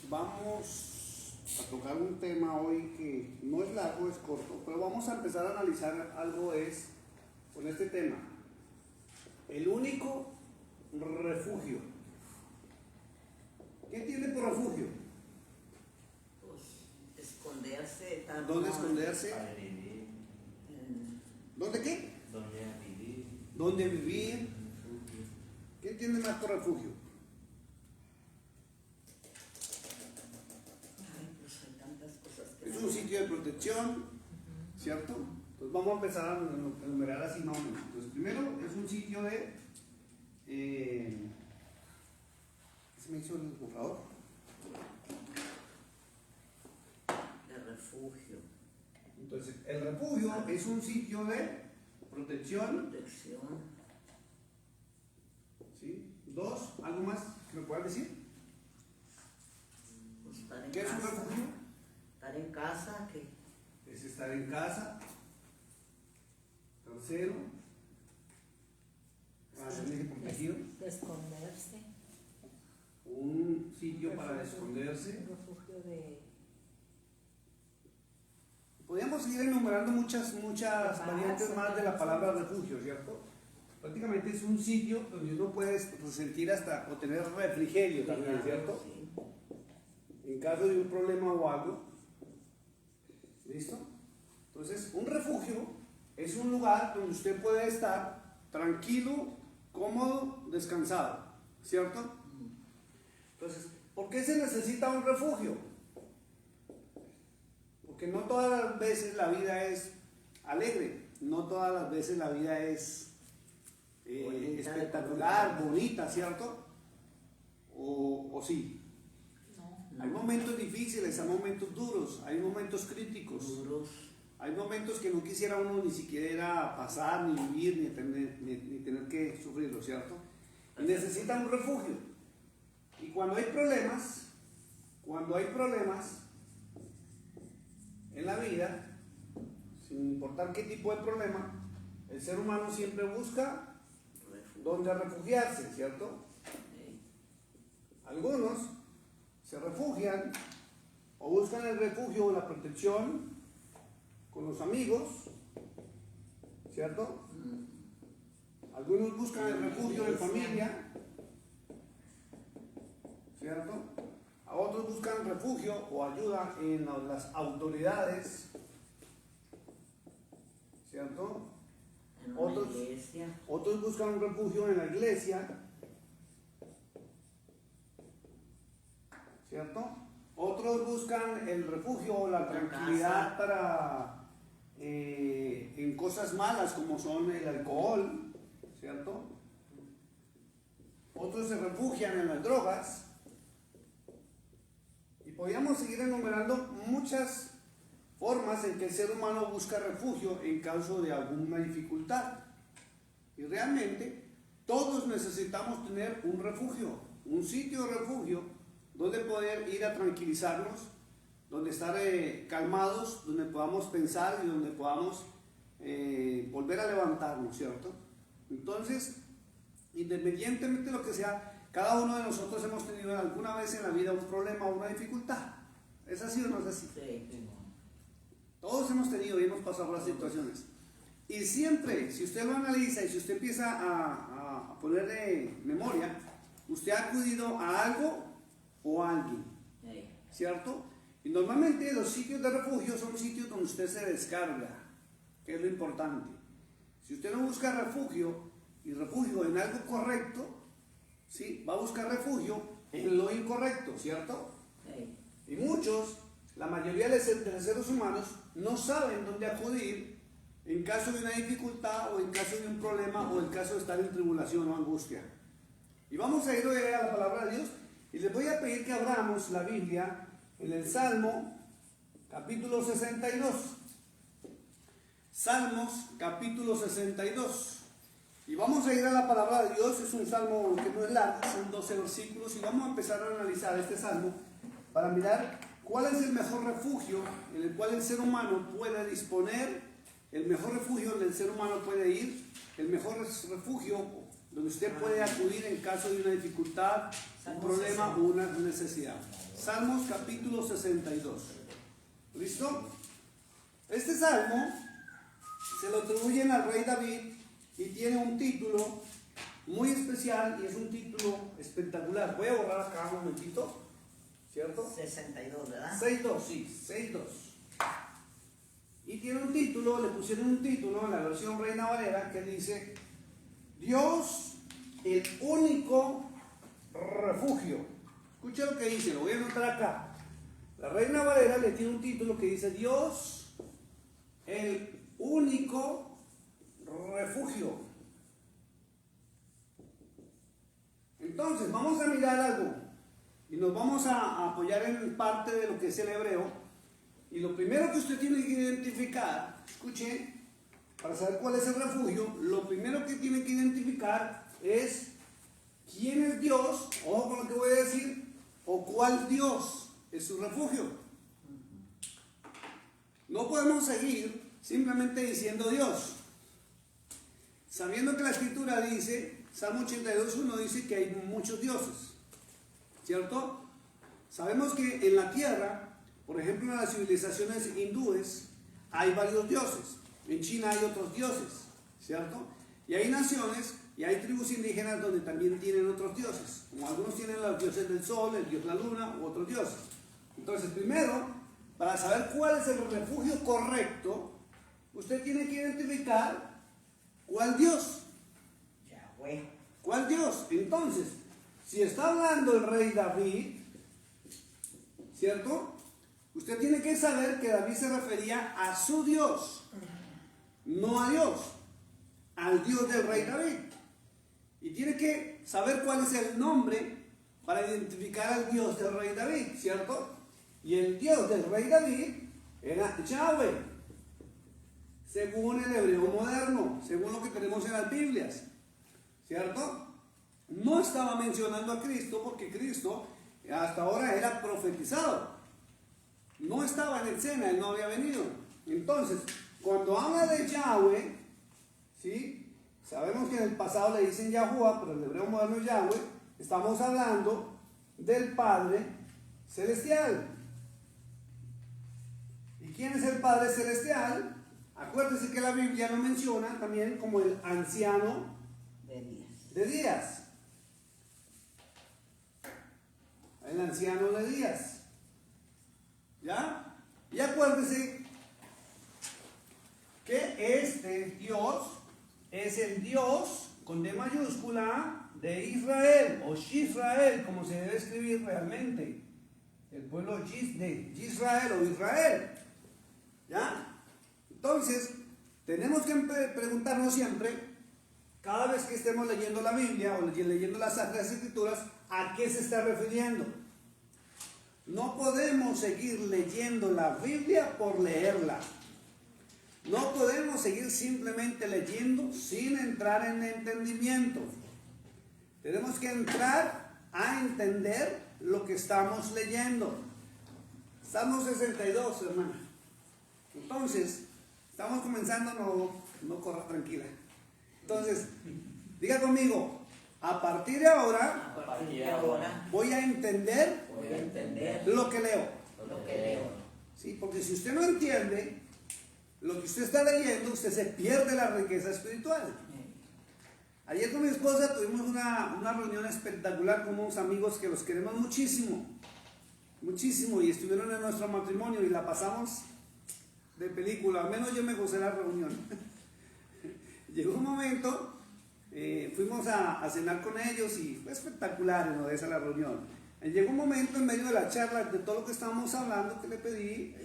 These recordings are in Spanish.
vamos a tocar un tema hoy que no es largo, es corto, pero vamos a empezar a analizar algo con este tema. El único refugio. ¿Qué tiene por refugio? Pues esconderse. ¿Dónde esconderse? Para vivir. ¿Dónde qué? Donde vivir. ¿Dónde vivir? Refugio. ¿Qué tiene más por refugio? Ay, pues hay tantas cosas que Es un sitio de protección, ¿cierto? Entonces vamos a empezar a enumerar así más o menos. Entonces primero es un sitio de... ¿qué se me hizo el borrador? de refugio, Entonces el refugio es un sitio de protección, protección, ¿sí? Dos, ¿algo más que me puedas decir? pues estar en ¿Qué es un casa. refugio? Estar en casa, que Es estar en casa. Tercero, para ser protegido. De esconderse, Un sitio para esconderse. un refugio de Podríamos seguir enumerando muchas variantes más de la palabra refugio, ¿cierto? Prácticamente es un sitio donde uno puede sentir hasta o tener refrigerio también, ¿cierto? sí, En caso de un problema o algo. ¿Listo? Entonces, un refugio es un lugar donde usted puede estar tranquilo, cómodo, descansado, ¿cierto? Entonces, ¿por qué se necesita un refugio? Porque no todas las veces la vida es alegre, no todas las veces la vida es Bonita, espectacular, bonita, ¿cierto? O sí. no, Hay momentos difíciles, hay momentos duros, hay momentos críticos, duros, hay momentos que no quisiera uno ni siquiera pasar, ni vivir, ni tener que sufrirlo, ¿cierto? Y necesita un refugio. Y cuando hay problemas en la vida, sin importar qué tipo de problema, el ser humano siempre busca refugio, dónde refugiarse, ¿cierto? Algunos se refugian o buscan el refugio o la protección con los amigos, ¿cierto? Algunos buscan el refugio en familia, ¿cierto? A otros buscan refugio o ayuda en las autoridades, ¿cierto? en una Otros- iglesia, Otros buscan un refugio en la iglesia, ¿cierto? Otros buscan el refugio o la La tranquilidad casa. en cosas malas como son el alcohol, ¿cierto? Otros se refugian en las drogas. Y podríamos seguir enumerando muchas formas en que el ser humano busca refugio en caso de alguna dificultad. Y realmente todos necesitamos tener un refugio, un sitio de refugio donde poder ir a tranquilizarnos, donde estar calmados, donde podamos pensar y donde podamos volver a levantarnos, ¿cierto? Entonces, independientemente de lo que sea, cada uno de nosotros hemos tenido alguna vez en la vida un problema o una dificultad. ¿Es así o no es así? sí, Todos hemos tenido y hemos pasado por las situaciones. Y siempre, si usted lo analiza y si usted empieza a poner de memoria, usted ha acudido a algo o a alguien, ¿cierto? Y normalmente los sitios de refugio son sitios donde usted se descarga, que es lo importante. Si usted no busca refugio y refugio en algo correcto, ¿sí? Va a buscar refugio en lo incorrecto, ¿cierto? Y muchos, la mayoría de los seres humanos, no saben dónde acudir en caso de una dificultad o en caso de un problema o en caso de estar en tribulación o angustia. Y vamos a ir hoy a la palabra de Dios y les voy a pedir que abramos la Biblia en el Salmo capítulo 62. Salmos capítulo 62. Y vamos a ir a la palabra de Dios. Es un salmo que no es largo, son 12 versículos y vamos a empezar a analizar este salmo para mirar cuál es el mejor refugio en el cual el ser humano puede disponer, el mejor refugio donde el ser humano puede ir, el mejor refugio donde usted puede acudir en caso de una dificultad, un problema o una necesidad. Salmos capítulo 62. ¿Listo? Este salmo se lo atribuyen al rey David y tiene un título muy especial y es un título espectacular. Voy a borrar acá un momentito, ¿cierto? 62, ¿verdad? 6.2, sí, 6.2. Y tiene un título, le pusieron un título en la versión Reina Valera que dice: Dios, el único refugio. Escucha lo que dice, lo voy a anotar acá. La Reina Valera le tiene un título que dice: Dios, el único refugio. Entonces, vamos a mirar algo y nos vamos a apoyar en parte de lo que es el hebreo. Y lo primero que usted tiene que identificar, escuche, para saber cuál es el refugio, lo primero que tiene que identificar es quién es Dios, ojo con lo que voy a decir, o cuál Dios es su refugio. No podemos seguir simplemente diciendo Dios, sabiendo que la escritura dice, Salmo 82.1 dice que hay muchos dioses, ¿cierto? Sabemos que en la tierra, por ejemplo en las civilizaciones hindúes, hay varios dioses. En China hay otros dioses, ¿cierto? Y hay naciones y hay tribus indígenas donde también tienen otros dioses, como algunos tienen los dioses del sol, el dios la luna u otros dioses. Entonces, primero, para saber cuál es el refugio correcto, usted tiene que identificar cuál Dios. Yahweh. ¿Cuál Dios? Entonces, si está hablando el rey David, ¿cierto? Usted tiene que saber que David se refería a su Dios, no a Dios, al Dios del rey David. Y tiene que saber cuál es el nombre para identificar al Dios del rey David, ¿cierto? Y el Dios del rey David era Yahweh, según el hebreo moderno, según lo que tenemos en las Biblias, ¿cierto? No estaba mencionando a Cristo porque Cristo hasta ahora era profetizado. No estaba en escena, él no había venido. Entonces, cuando habla de Yahweh, ¿sí? Sabemos que en el pasado le dicen Yahuwah, pero en el hebreo moderno es Yahweh. Estamos hablando del Padre Celestial. ¿Y quién es el Padre Celestial? Acuérdense que la Biblia lo menciona también como el anciano de días. El anciano de días. ¿Ya? Y acuérdense que este Dios es el Dios con D mayúscula de Israel, o Israel, como se debe escribir realmente. El pueblo de Israel o Israel. ¿Ya? Entonces, tenemos que preguntarnos siempre, cada vez que estemos leyendo la Biblia o leyendo las Sagradas Escrituras, ¿a qué se está refiriendo? No podemos seguir leyendo la Biblia por leerla. No podemos seguir simplemente leyendo sin entrar en entendimiento. Tenemos que entrar a entender lo que estamos leyendo. Salmo 62, hermana. Entonces, estamos comenzando, no corra tranquila. Entonces, diga conmigo, a partir de ahora, voy a entender lo que leo. Sí, porque si usted no entiende lo que usted está leyendo, usted se pierde la riqueza espiritual. Ayer con mi esposa tuvimos una reunión espectacular con unos amigos que los queremos muchísimo, muchísimo, y estuvieron en nuestro matrimonio y la pasamos de película, al menos yo me gocé la reunión. Llegó un momento, fuimos a cenar con ellos y fue espectacular, ¿no? Esa la reunión. Llegó un momento en medio de la charla de todo lo que estábamos hablando que le pedí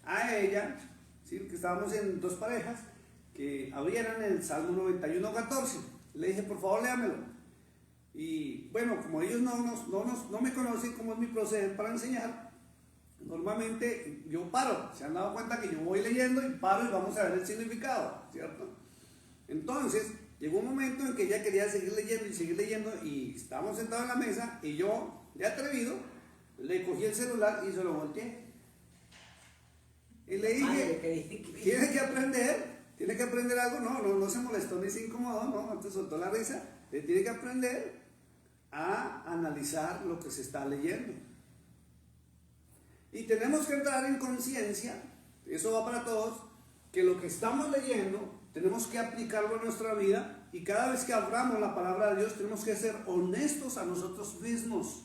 a ella, ¿sí? Que estábamos en dos parejas, que abrieran el Salmo 91:14. Le dije, por favor, léamelo. Y bueno, como ellos no me conocen cómo es mi proceder para enseñar, normalmente yo paro. Se han dado cuenta que yo voy leyendo y paro y vamos a ver el significado, ¿cierto? Entonces, llegó un momento en que ella quería seguir leyendo y estábamos sentados en la mesa y yo, de atrevido, le cogí el celular y se lo volteé. Y le dije, tiene que aprender algo. No se molestó ni se incomodó, no, antes soltó la risa. Le tiene que aprender a analizar lo que se está leyendo. Y tenemos que entrar en conciencia, eso va para todos, que lo que estamos leyendo tenemos que aplicarlo a nuestra vida, y cada vez que abramos la palabra de Dios tenemos que ser honestos a nosotros mismos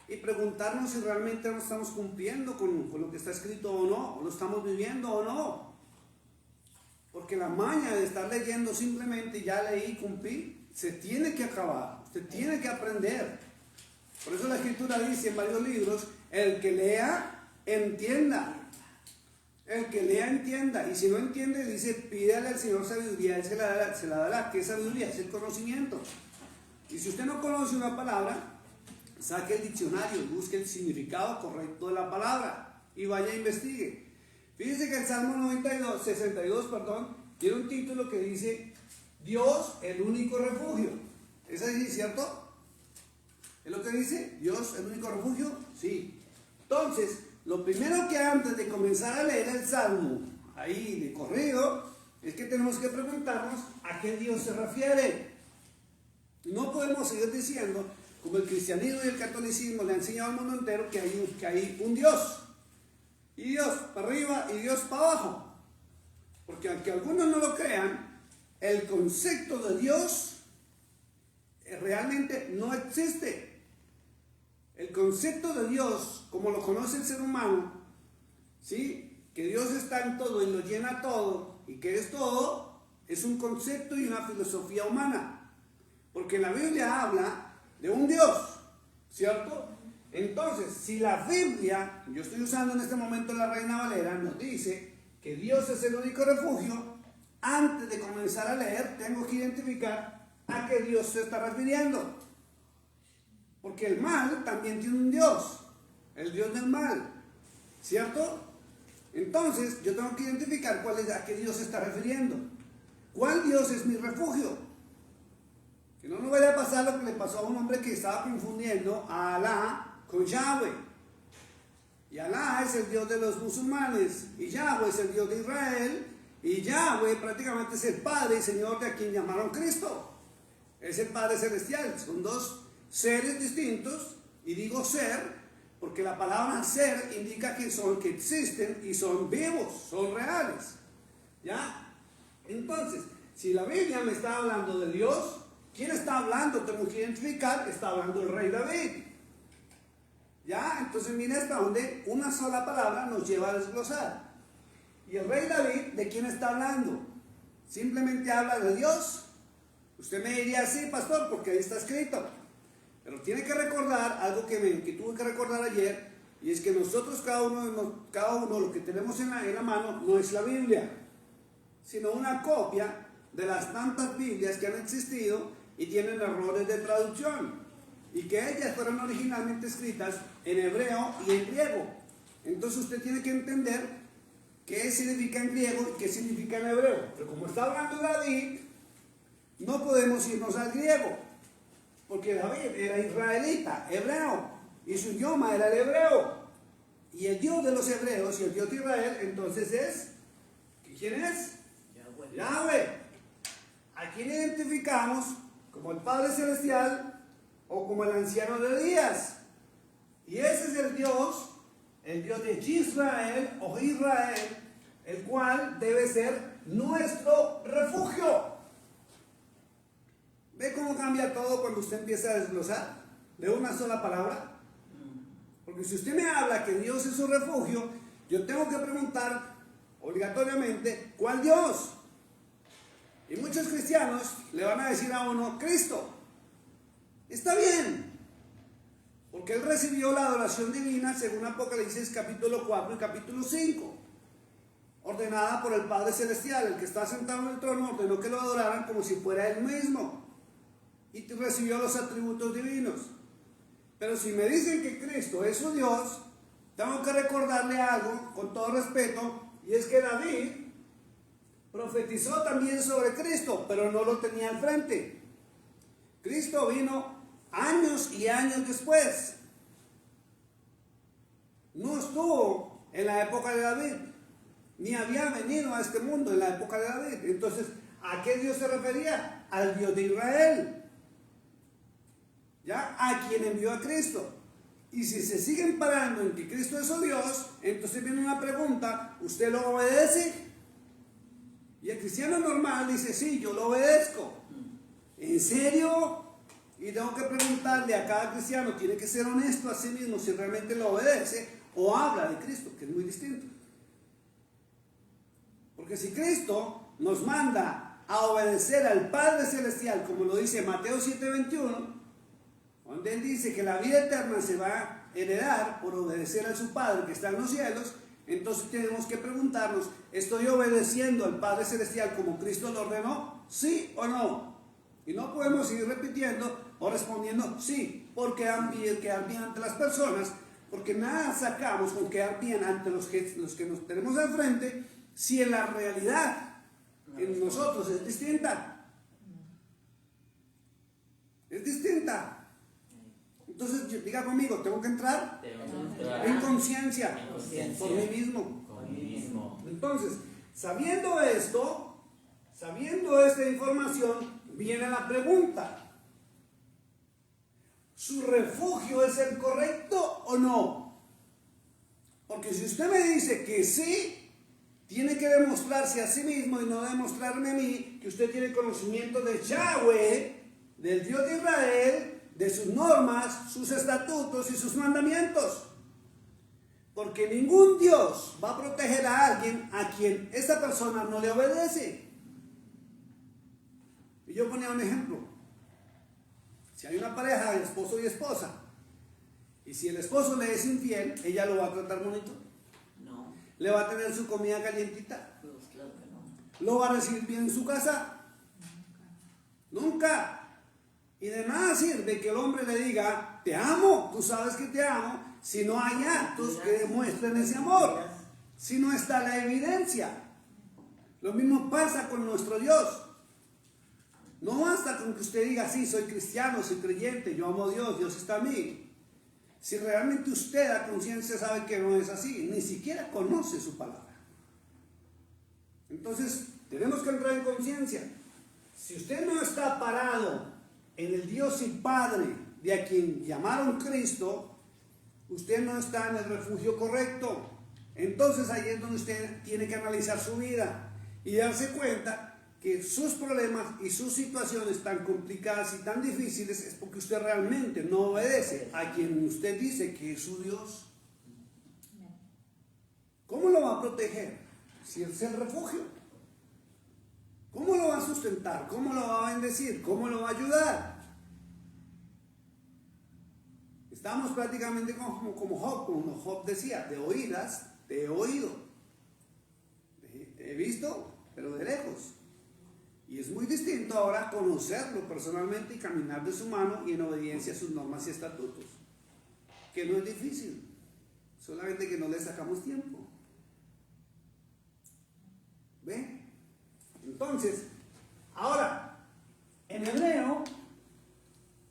y preguntarnos si realmente no estamos cumpliendo con lo que está escrito o no, o lo estamos viviendo o no. Porque la maña de estar leyendo simplemente ya leí, cumplí, se tiene que acabar, usted tiene que aprender. Por eso la Escritura dice en varios libros, el que lea, entienda. El que lea, entienda. Y si no entiende, dice, pídale al Señor sabiduría, Él se la dará. ¿Qué es sabiduría? Es el conocimiento. Y si usted no conoce una palabra, saque el diccionario y busque el significado correcto de la palabra y vaya a investigue. Fíjese que el Salmo 62, tiene un título que dice, Dios, el único refugio. ¿Es así, cierto? ¿Es lo que dice? ¿Dios, el único refugio? Sí. Entonces, lo primero que antes de comenzar a leer el Salmo, ahí de corrido, es que tenemos que preguntarnos a qué Dios se refiere. No podemos seguir diciendo, como el cristianismo y el catolicismo le han enseñado al mundo entero, que hay un Dios. Y Dios para arriba y Dios para abajo. Porque aunque algunos no lo crean, el concepto de Dios realmente no existe. El concepto de Dios, como lo conoce el ser humano, ¿sí? Que Dios está en todo y lo llena todo, y que es todo, es un concepto y una filosofía humana. Porque la Biblia habla de un Dios, ¿cierto? Entonces, si la Biblia, yo estoy usando en este momento la Reina Valera, nos dice que Dios es el único refugio, antes de comenzar a leer, tengo que identificar a qué Dios se está refiriendo. Porque el mal también tiene un Dios, el Dios del mal, ¿cierto? Entonces, yo tengo que identificar a qué Dios se está refiriendo. ¿Cuál Dios es mi refugio? Que no nos vaya a pasar lo que le pasó a un hombre que estaba confundiendo a Alá con Yahweh. Y Alá es el Dios de los musulmanes, y Yahweh es el Dios de Israel, y Yahweh prácticamente es el Padre y Señor de a quien llamaron Cristo. Es el Padre Celestial, son dos seres distintos, y digo ser porque la palabra ser indica que existen y son vivos, son reales. ¿Ya? Entonces, si la Biblia me está hablando de Dios, ¿quién está hablando? Tengo que identificar, está hablando el rey David. ¿Ya? Entonces mira hasta donde una sola palabra nos lleva a desglosar. Y el rey David, ¿de quién está hablando? ¿Simplemente habla de Dios? Usted me diría, sí, pastor, porque ahí está escrito. Pero tiene que recordar algo que tuve que recordar ayer, y es que nosotros, cada uno lo que tenemos en la mano no es la Biblia, sino una copia de las tantas Biblias que han existido y tienen errores de traducción, y que ellas fueron originalmente escritas en hebreo y en griego. Entonces usted tiene que entender qué significa en griego y qué significa en hebreo. Pero como está hablando David, no podemos irnos al griego, porque David era israelita, hebreo, y su idioma era el hebreo. Y el Dios de los hebreos y el Dios de Israel, entonces es, ¿quién es? Yahweh. ¿A quién identificamos como el Padre Celestial o como el Anciano de Días? Y ese es el Dios de Israel o Israel, el cual debe ser nuestro refugio. ¿Ve cómo cambia todo cuando usted empieza a desglosar de una sola palabra? Porque si usted me habla que Dios es su refugio, yo tengo que preguntar obligatoriamente, ¿cuál Dios? Y muchos cristianos le van a decir a uno, Cristo. Está bien, porque Él recibió la adoración divina según Apocalipsis capítulo 4 y capítulo 5, ordenada por el Padre Celestial. El que está sentado en el trono ordenó que lo adoraran como si fuera Él mismo, y recibió los atributos divinos. Pero si me dicen que Cristo es su Dios, tengo que recordarle algo con todo respeto, y es que David profetizó también sobre Cristo, pero no lo tenía al frente. Cristo vino años y años después. No estuvo en la época de David, ni había venido a este mundo en la época de David. Entonces, ¿a qué Dios se refería? Al Dios de Israel, ¿ya? A quien envió a Cristo. Y si se siguen parando en que Cristo es su Dios, entonces viene una pregunta, ¿usted lo obedece? Y el cristiano normal dice, sí, yo lo obedezco. ¿En serio? Y tengo que preguntarle a cada cristiano, tiene que ser honesto a sí mismo si realmente lo obedece o habla de Cristo, que es muy distinto. Porque si Cristo nos manda a obedecer al Padre Celestial, como lo dice Mateo 7:21, donde Él dice que la vida eterna se va a heredar por obedecer a su Padre que está en los cielos, entonces tenemos que preguntarnos, ¿estoy obedeciendo al Padre Celestial como Cristo lo ordenó? ¿Sí o no? Y no podemos seguir repitiendo o respondiendo sí, por quedar bien ante las personas, porque nada sacamos con quedar bien ante los que nos tenemos al frente, si en la realidad en nosotros es distinta. Es distinta. Entonces, diga conmigo, tengo que entrar en conciencia por mí mismo. Entonces, sabiendo esto, sabiendo esta información, viene la pregunta. ¿Su refugio es el correcto o no? Porque si usted me dice que sí, tiene que demostrarse a sí mismo y no demostrarme a mí que usted tiene conocimiento de Yahweh, del Dios de Israel, de sus normas, sus estatutos y sus mandamientos. Porque ningún Dios va a proteger a alguien a quien esa persona no le obedece. Y yo ponía un ejemplo. Si hay una pareja de esposo y esposa, y si el esposo le es infiel, ella lo va a tratar bonito. No, Le va a tener su comida calientita. pues claro que no. Lo va a recibir bien en su casa. Nunca. Y de nada sirve que el hombre le diga, te amo, tú sabes que te amo, si no hay actos que demuestren ese amor, si no está la evidencia. Lo mismo pasa con nuestro Dios. No basta con que usted diga, sí, soy cristiano, soy creyente, yo amo a Dios, Dios está en mí. Si realmente usted a conciencia sabe que no es así, ni siquiera conoce su palabra. Entonces, tenemos que entrar en conciencia. Si usted no está parado en el Dios y Padre de a quien llamaron Cristo, usted no está en el refugio correcto. Entonces ahí es donde usted tiene que analizar su vida y darse cuenta que sus problemas y sus situaciones tan complicadas y tan difíciles es porque usted realmente no obedece a quien usted dice que es su Dios. ¿Cómo lo va a proteger si es el refugio? ¿Cómo lo va a sustentar? ¿Cómo lo va a bendecir? ¿Cómo lo va a ayudar? Estamos prácticamente como Job, como Job decía, de oídas te he oído. Te he visto, pero de lejos. Y es muy distinto ahora conocerlo personalmente y caminar de su mano y en obediencia a sus normas y estatutos. Que no es difícil, solamente que no le sacamos tiempo. ¿Ve? Entonces, ahora, en hebreo,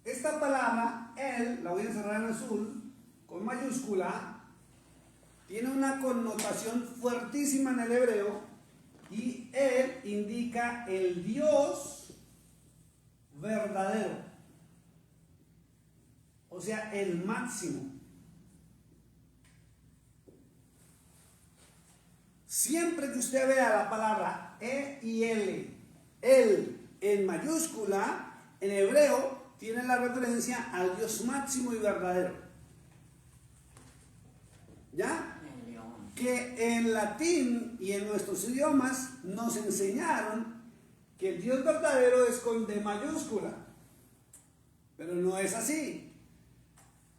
esta palabra, él, la voy a encerrar en azul, con mayúscula, tiene una connotación fuertísima en el hebreo, y él indica el Dios verdadero, o sea, el máximo. Siempre que usted vea la palabra E y L, él en mayúscula, en hebreo, tiene la referencia al Dios máximo y verdadero. ¿Ya? El león. Que en latín y en nuestros idiomas nos enseñaron que el Dios verdadero es con D mayúscula, pero no es así.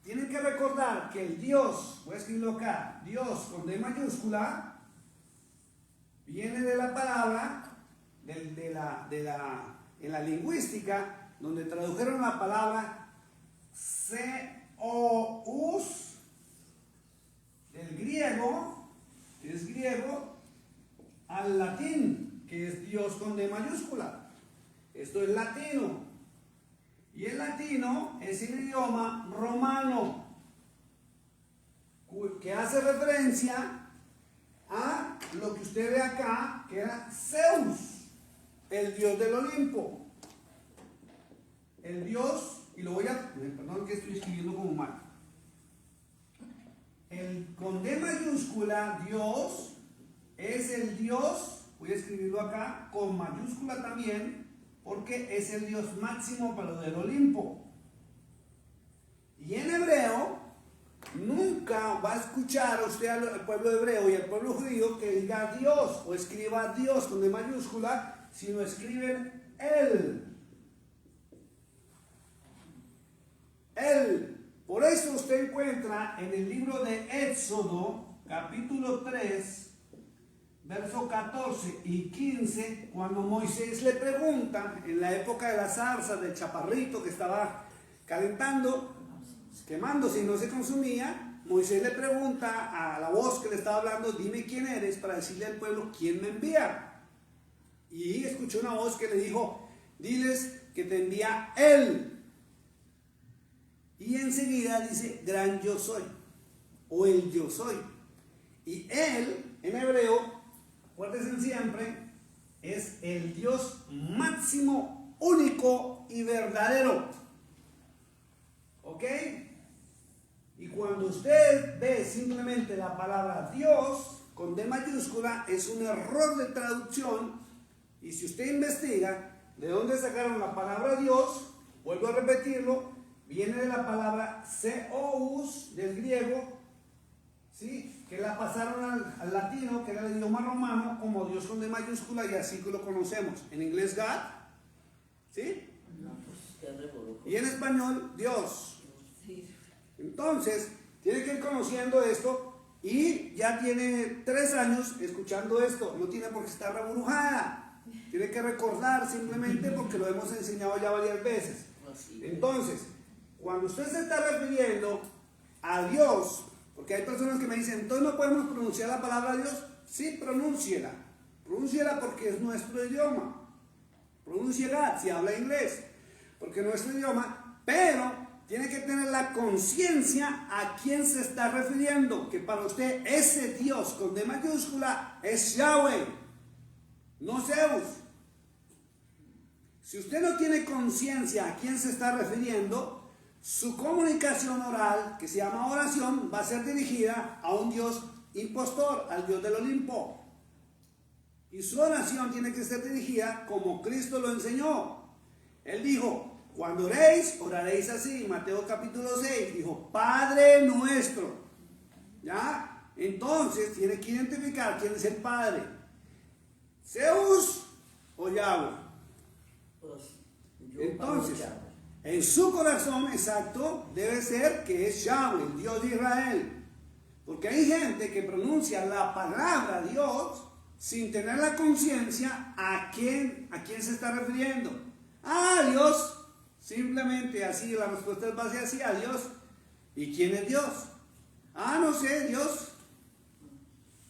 Tienen que recordar que el Dios, voy a escribirlo acá, Dios con D mayúscula, viene de la palabra, en la lingüística, donde tradujeron la palabra Zeus, del griego, que es griego, al latín, que es Dios con D mayúscula. Esto es latino. Y el latino es el idioma romano, que hace referencia a lo que usted ve acá, que era Zeus, el dios del Olimpo. El dios, y lo voy a, perdón que estoy escribiendo como mal. con D mayúscula, Dios es el Dios, voy a escribirlo acá, con mayúscula también, porque es el Dios máximo para del Olimpo. Y en hebreo, nunca va a escuchar usted al pueblo hebreo y al pueblo judío que diga Dios o escriba Dios con D mayúscula, sino escriben Él. Él. Por eso usted encuentra en el libro de Éxodo, capítulo 3, verso 14 y 15, cuando Moisés le pregunta, en la época de la zarza, del chaparrito que estaba calentando, quemándose y no se consumía, Moisés le pregunta a la voz que le estaba hablando, dime quién eres, para decirle al pueblo quién me envía. Y escuchó una voz que le dijo, diles que te envía Él. Y enseguida dice, gran yo soy, o el yo soy. Y Él, en hebreo, acuérdense siempre, es el Dios máximo, único y verdadero. ¿Ok? Y cuando usted ve simplemente la palabra Dios con D mayúscula, es un error de traducción. Y si usted investiga de dónde sacaron la palabra Dios, vuelvo a repetirlo, viene de la palabra Zeus del griego, ¿sí? Que la pasaron al latino, que era el idioma romano, como Dios con D mayúscula, y así que lo conocemos. En inglés God, ¿sí? No, pues qué revolujo. Y en español Dios. Sí. Entonces, tiene que ir conociendo esto y ya tiene 3 años escuchando esto. No tiene por qué estar reburujada. Tiene que recordar simplemente porque lo hemos enseñado ya varias veces. Entonces, cuando usted se está refiriendo a Dios, porque hay personas que me dicen, entonces no podemos pronunciar la palabra Dios. Sí, pronúnciela. Pronúnciela porque es nuestro idioma. Pronúnciela si habla inglés, porque es nuestro idioma, pero tiene que tener la conciencia a quién se está refiriendo, que para usted ese Dios con D mayúscula es Yahweh, no Zeus. Si usted no tiene conciencia a quién se está refiriendo, su comunicación oral, que se llama oración, va a ser dirigida a un Dios impostor, al Dios del Olimpo. Y su oración tiene que ser dirigida como Cristo lo enseñó. Él dijo, cuando oréis, oraréis así. Mateo capítulo 6 dijo, Padre nuestro. ¿Ya? Entonces tiene que identificar quién es el Padre. Zeus o Yahweh. Pues, yo Entonces, para luchar. en su corazón, exacto, debe ser que es Yahweh, el Dios de Israel. Porque hay gente que pronuncia la palabra Dios sin tener la conciencia a quién se está refiriendo. Ah, Dios. Simplemente así, la respuesta es base así, a Dios. ¿Y quién es Dios? Ah, no sé, Dios.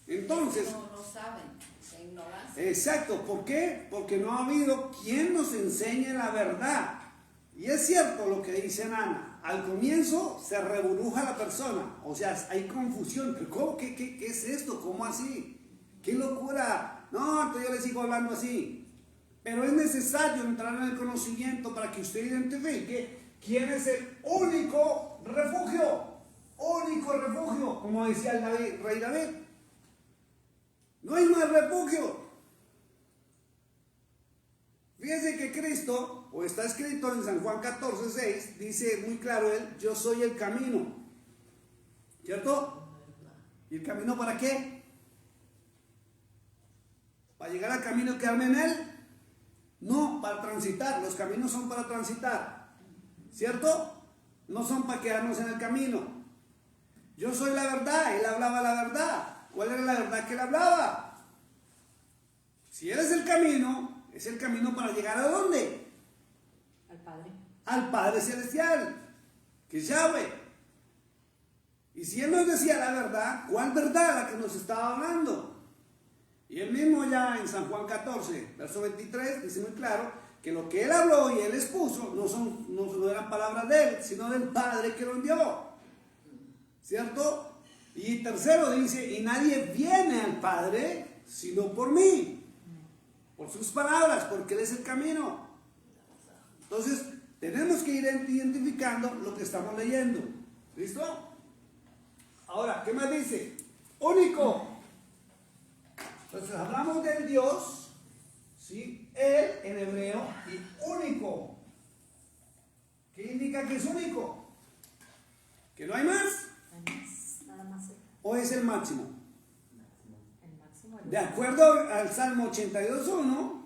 Entonces, No saben, se ignoran. exacto, ¿por qué? Porque no ha habido quien nos enseñe la verdad. Y es cierto lo que dice Nana, al comienzo se reburuja la persona, o sea, hay confusión, pero ¿cómo? ¿Qué es esto? ¿Cómo así? ¡Qué locura! No, entonces yo le sigo hablando así. Pero es necesario entrar en el conocimiento para que usted identifique quién es el único refugio, como decía el rey David. No hay más refugio. Fíjense que Cristo, o está escrito en San Juan 14:6, dice muy claro él, yo soy el camino. ¿Cierto? ¿Y el camino para qué? ¿Para llegar al camino y quedarme en él? No, para transitar. Los caminos son para transitar. ¿Cierto? No son para quedarnos en el camino. Yo soy la verdad, él hablaba la verdad. ¿Cuál era la verdad que él hablaba? Si él es el camino para llegar a ¿dónde? Al Padre. Al Padre Celestial, que es Yahweh. Y si él nos decía la verdad, ¿cuál verdad la que nos estaba hablando? Y él mismo ya en San Juan 14, verso 23, dice muy claro que lo que él habló y él expuso no eran palabras de él, sino del Padre que lo envió. ¿Cierto? Y tercero dice, y nadie viene al Padre sino por mí. Por sus palabras, porque él es el camino. Entonces, tenemos que ir identificando lo que estamos leyendo. ¿Listo? Ahora, ¿qué más dice? Único. Entonces hablamos del Dios, ¿sí? Él en hebreo y único. ¿Qué indica que es único? ¿Que no hay más? Nada más ¿O es el máximo? el máximo. De acuerdo al Salmo 82.1,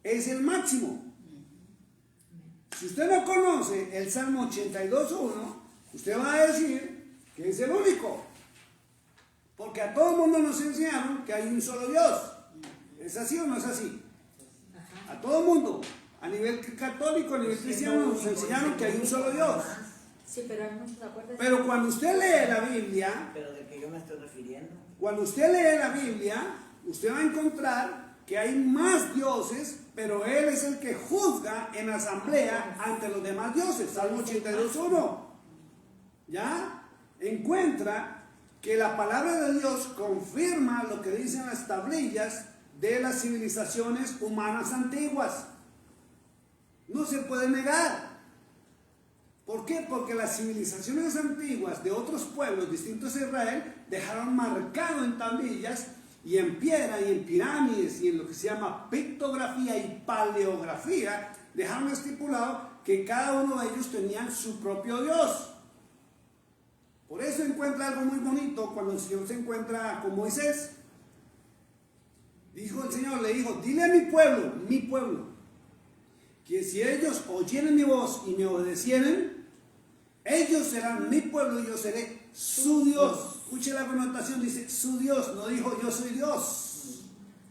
es el máximo. Si usted no conoce el Salmo 82.1, usted va a decir que es el único. Porque a todo el mundo nos enseñaron que hay un solo Dios. ¿Es así o no es así? Ajá. A todo el mundo, a nivel católico, a nivel cristiano, nos enseñaron que hay un solo Dios. Sí, pero hay muchos acuerdos. Pero cuando usted lee la Biblia, Pero de que yo me estoy refiriendo. cuando usted lee la Biblia, usted va a encontrar que hay más dioses, pero Él es el que juzga en asamblea ante los demás dioses. Salmo 82.1. ¿Ya? Encuentra que la palabra de Dios confirma lo que dicen las tablillas de las civilizaciones humanas antiguas. No se puede negar. ¿Por qué? Porque las civilizaciones antiguas de otros pueblos distintos a Israel dejaron marcado en tablillas y en piedra y en pirámides y en lo que se llama pictografía y paleografía, dejaron estipulado que cada uno de ellos tenía su propio Dios. Por eso encuentra algo muy bonito cuando el Señor se encuentra con Moisés. Dijo el Señor, le dijo, dile a mi pueblo, que si ellos oyeren mi voz y me obedecieren, ellos serán mi pueblo y yo seré su Dios. Escuche la connotación, dice su Dios, no dijo yo soy Dios.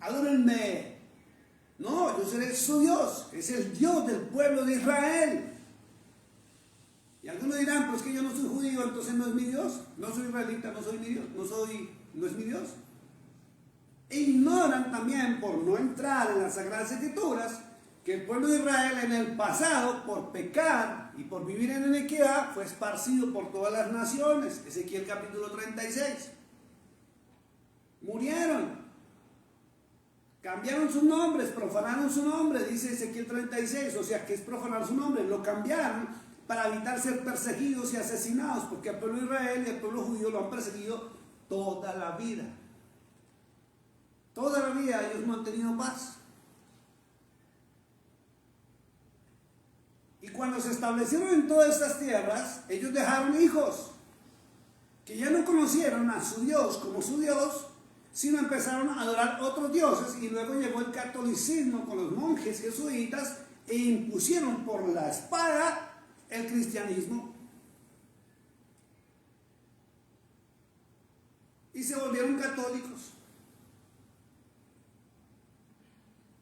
Adórenme. No, yo seré su Dios, es el Dios del pueblo de Israel. Y algunos dirán, pues que yo no soy judío, entonces no es mi Dios, no soy israelita, no soy mi Dios, no es mi Dios. E ignoran también, por no entrar en las Sagradas Escrituras, que el pueblo de Israel en el pasado, por pecar y por vivir en iniquidad, fue esparcido por todas las naciones. Ezequiel capítulo 36. Murieron. Cambiaron sus nombres, profanaron su nombre, dice Ezequiel 36. O sea, que es profanar su nombre. Lo cambiaron para evitar ser perseguidos y asesinados, porque al pueblo de Israel y al pueblo judío lo han perseguido toda la vida. Toda la vida ellos no han tenido paz. Y cuando se establecieron en todas estas tierras, ellos dejaron hijos que ya no conocieron a su Dios como su Dios, sino empezaron a adorar otros dioses, y luego llegó el catolicismo con los monjes jesuitas e impusieron por la espada el cristianismo. Y se volvieron católicos.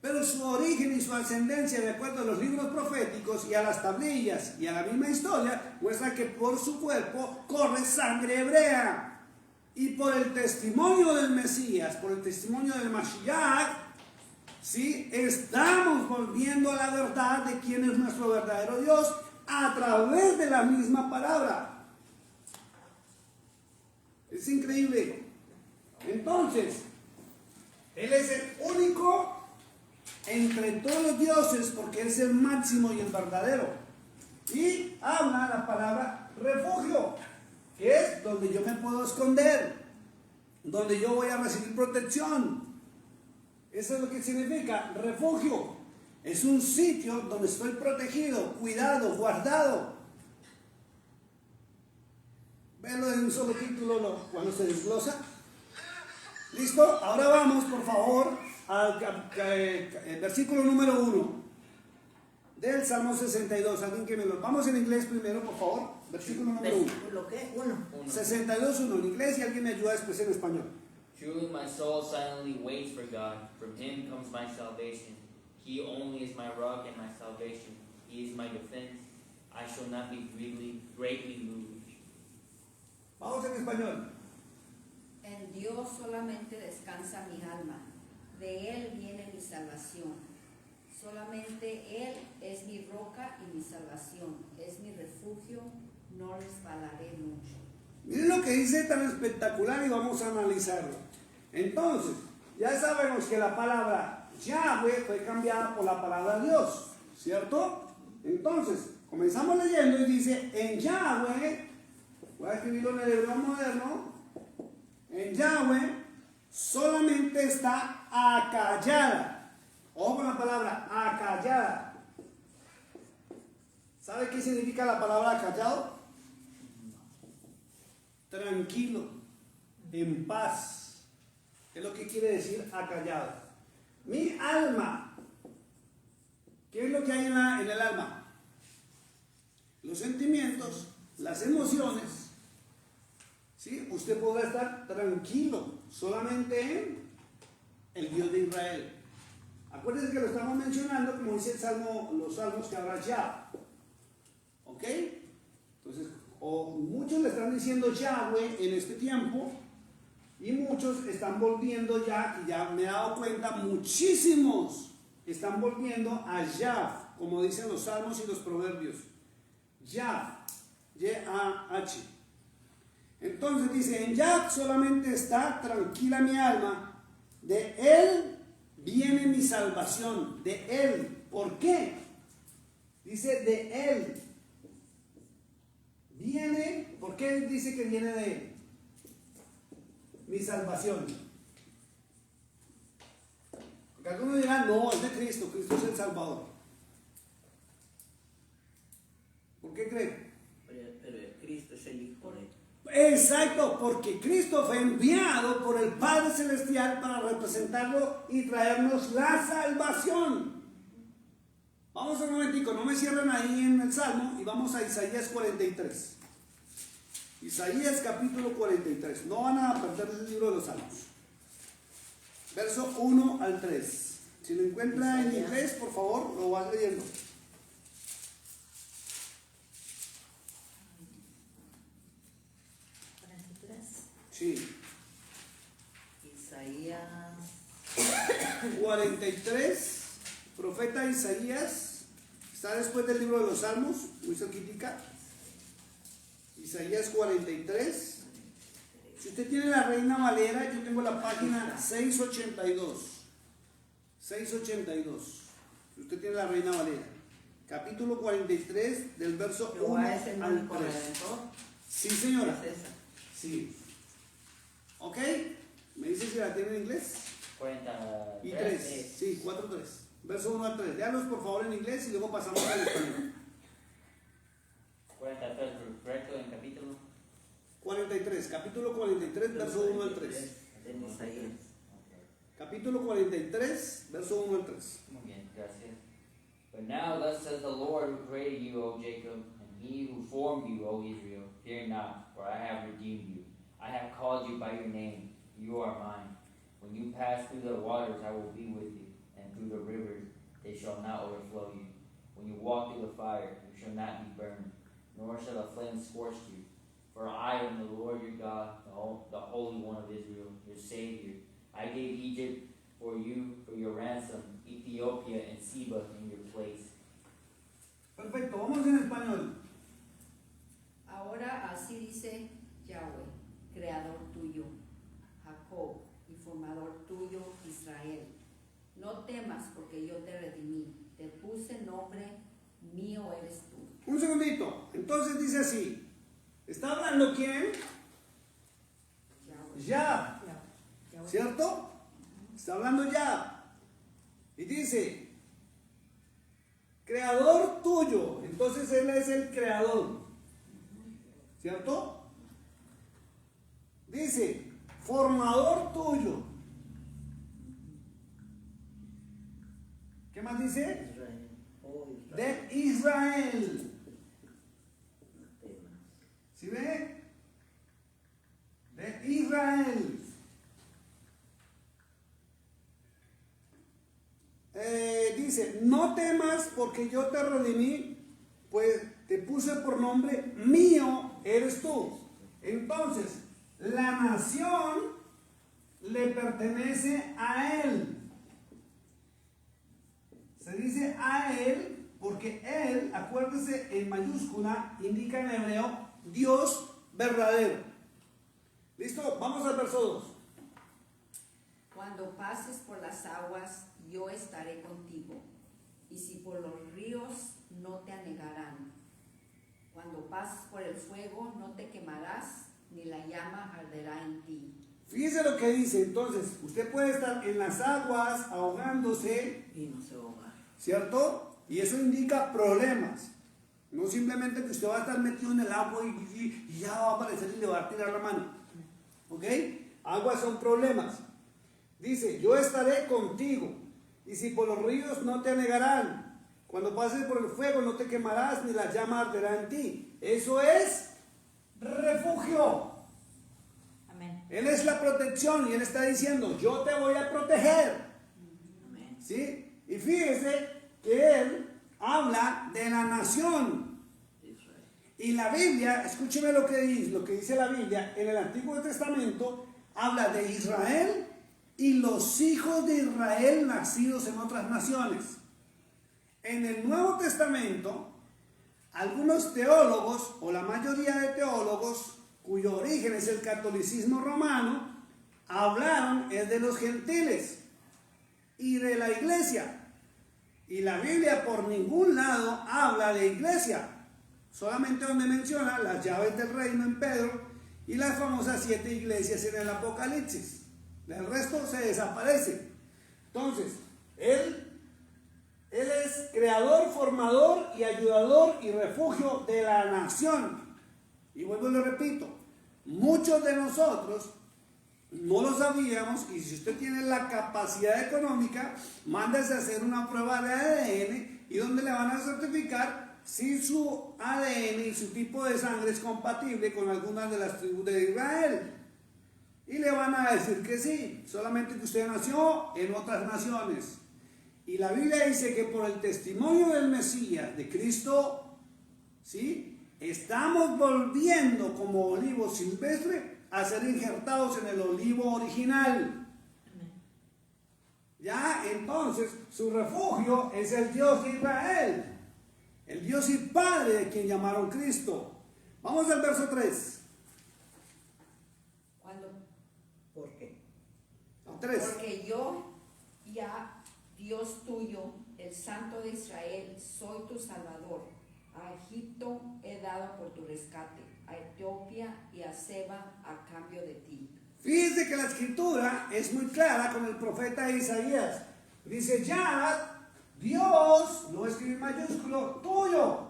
Pero su origen y su ascendencia, de acuerdo a los libros proféticos y a las tablillas y a la misma historia, muestra que por su cuerpo corre sangre hebrea. Y por el testimonio del Mesías, por el testimonio del Mashiach, ¿sí? Estamos volviendo a la verdad de quién es nuestro verdadero Dios a través de la misma palabra. Es increíble. Entonces, Él es el único entre todos los dioses, porque es el máximo y el verdadero. Y habla la palabra refugio, que es donde yo me puedo esconder, donde yo voy a recibir protección. Eso es lo que significa refugio. Es un sitio donde estoy protegido, cuidado, guardado. Verlo en un solo título cuando se desglosa. ¿Listo? Ahora vamos, por favor, al versículo número 1 del Salmo 62. Alguien que me lo... Vamos en inglés primero, por favor. Versículo número 1. ¿Versículo qué? 1. 62:1 en inglés, y alguien me ayuda después en español. Truly my soul silently waits for God. From him comes my salvation. He only is my rock and my salvation. He is my defense. I shall not be greatly moved. Vamos en español. En Dios solamente descansa mi alma, de Él viene mi salvación. Solamente Él es mi roca y mi salvación, es mi refugio, no resbalaré mucho. Miren lo que dice tan espectacular y vamos a analizarlo. Entonces, ya sabemos que la palabra Yahweh fue cambiada por la palabra Dios, ¿cierto? Entonces, comenzamos leyendo y dice, en Yahweh, voy a escribirlo en el hebreo moderno, en Yahweh solamente está acallada. Ojo con la palabra acallada. ¿Sabe qué significa la palabra acallado? Tranquilo, en paz. Es lo que quiere decir acallado. Mi alma. ¿Qué es lo que hay en el alma? Los sentimientos, las emociones. ¿Sí? Usted podrá estar tranquilo solamente en el Dios de Israel. Acuérdense que lo estamos mencionando, como dice el Salmo, los salmos, que habrá ya. ¿Ok? Entonces, muchos le están diciendo Yahweh en este tiempo, y muchos están volviendo ya, y ya me he dado cuenta, muchísimos están volviendo a Yah, como dicen los salmos y los proverbios. Yah, Y-A-H. Entonces dice, en Yah solamente está tranquila mi alma, de Él viene mi salvación, de Él. ¿Por qué? Dice de Él. Viene, ¿por qué dice que viene de Él? Mi salvación. Porque algunos dirán, no, es de Cristo, Cristo es el Salvador. ¿Por qué creen? Pero Cristo es el Hijo de... Exacto, porque Cristo fue enviado por el Padre Celestial para representarlo y traernos la salvación. Vamos un momentico, no me cierren ahí en el Salmo y vamos a Isaías 43. Isaías capítulo 43. No van a perder el libro de los Salmos. Verso 1 al 3. Si lo encuentra en inglés, por favor, lo vas leyendo. Sí. Isaías 43, profeta Isaías, está después del libro de los Salmos, muy cerquitica. Isaías 43. Si usted tiene la Reina Valera, yo tengo la página 682. 682. Si usted tiene la Reina Valera. Capítulo 43, del verso 1 Jehová es el al único 3. Redentor. Sí, señora. Es esa. Sí. ¿Ok? ¿Me dice si la tiene en inglés? 43. Y 3. Sí, 4, 3. Verso 1 al 3. Léalos por favor en inglés y luego pasamos al español. 43, correcto, en capítulo. 43, capítulo 43, verso 1 al 3. En Isaías. Capítulo 43, verso 1 al 3. Muy bien, gracias. But now thus says the Lord who created you, O Jacob, and he who formed you, O Israel, fear not, for I have redeemed you. I have called you by your name. You are mine. When you pass through the waters, I will be with you, and through the rivers, they shall not overflow you. When you walk through the fire, you shall not be burned, nor shall the flame scorch you. For I am the Lord your God, the Holy One of Israel, your Savior. I gave Egypt for you for your ransom, Ethiopia and Seba in your place. Perfecto, vamos en español. Ahora así dice Yahweh, creador tuyo, Jacob, y formador tuyo, Israel. No temas porque yo te redimí, te puse nombre, mío eres tú. Un segundito. Entonces dice así. ¿Está hablando quién? Yahweh. Ya. Yahweh. ¿Cierto? Está hablando ya. Y dice, creador tuyo. Entonces Él es el creador. ¿Cierto? Dice, formador tuyo. ¿Qué más dice? Israel. Oh, Israel. De Israel. No temas. ¿Sí ve? De Israel. Dice, no temas porque yo te redimí, pues te puse por nombre, mío eres tú. Entonces, la nación le pertenece a Él. Se dice a Él porque Él, acuérdese, en mayúscula, indica en hebreo, Dios verdadero. ¿Listo? Vamos al verso 2. Cuando pases por las aguas, yo estaré contigo, y si por los ríos, no te anegarán. Cuando pases por el fuego, no te quemarás, ni la llama arderá en ti. Fíjese lo que dice. Entonces, usted puede estar en las aguas ahogándose, Y no se ahoga. ¿cierto? Y eso indica problemas. No simplemente que usted va a estar metido en el agua y ya va a aparecer y le va a tirar la mano. ¿Ok? Aguas son problemas. Dice, yo estaré contigo, y si por los ríos no te anegarán, cuando pases por el fuego no te quemarás, ni la llama arderá en ti. Eso es refugio. Amén. Él es la protección y Él está diciendo, yo te voy a proteger. Amén. ¿Sí? Y fíjese que Él habla de la nación. Israel. Y la Biblia, escúcheme lo que dice la Biblia, en el Antiguo Testamento habla de Israel y los hijos de Israel nacidos en otras naciones. En el Nuevo Testamento, algunos teólogos, o la mayoría de teólogos, cuyo origen es el catolicismo romano, hablaron es de los gentiles y de la iglesia. Y la Biblia por ningún lado habla de iglesia, solamente donde menciona las llaves del reino en Pedro y las famosas 7 iglesias en el Apocalipsis. El resto se desaparece. Entonces, Él es creador, formador y ayudador y refugio de la nación. Y vuelvo y lo repito, muchos de nosotros no lo sabíamos, y si usted tiene la capacidad económica, mándese a hacer una prueba de ADN y donde le van a certificar si su ADN y su tipo de sangre es compatible con algunas de las tribus de Israel. Y le van a decir que sí, solamente que usted nació en otras naciones. Y la Biblia dice que por el testimonio del Mesías, de Cristo, ¿sí?, estamos volviendo como olivo silvestre a ser injertados en el olivo original. Ya, entonces, su refugio es el Dios de Israel, el Dios y Padre de quien llamaron Cristo. Vamos al verso 3. ¿Por qué? 3. Porque yo, ya Dios tuyo, el Santo de Israel, soy tu Salvador. A Egipto he dado por tu rescate, a Etiopía y a Seba a cambio de ti. Fíjense que la escritura es muy clara con el profeta Isaías. Dice, ya Dios, lo escribe en mayúsculo, tuyo.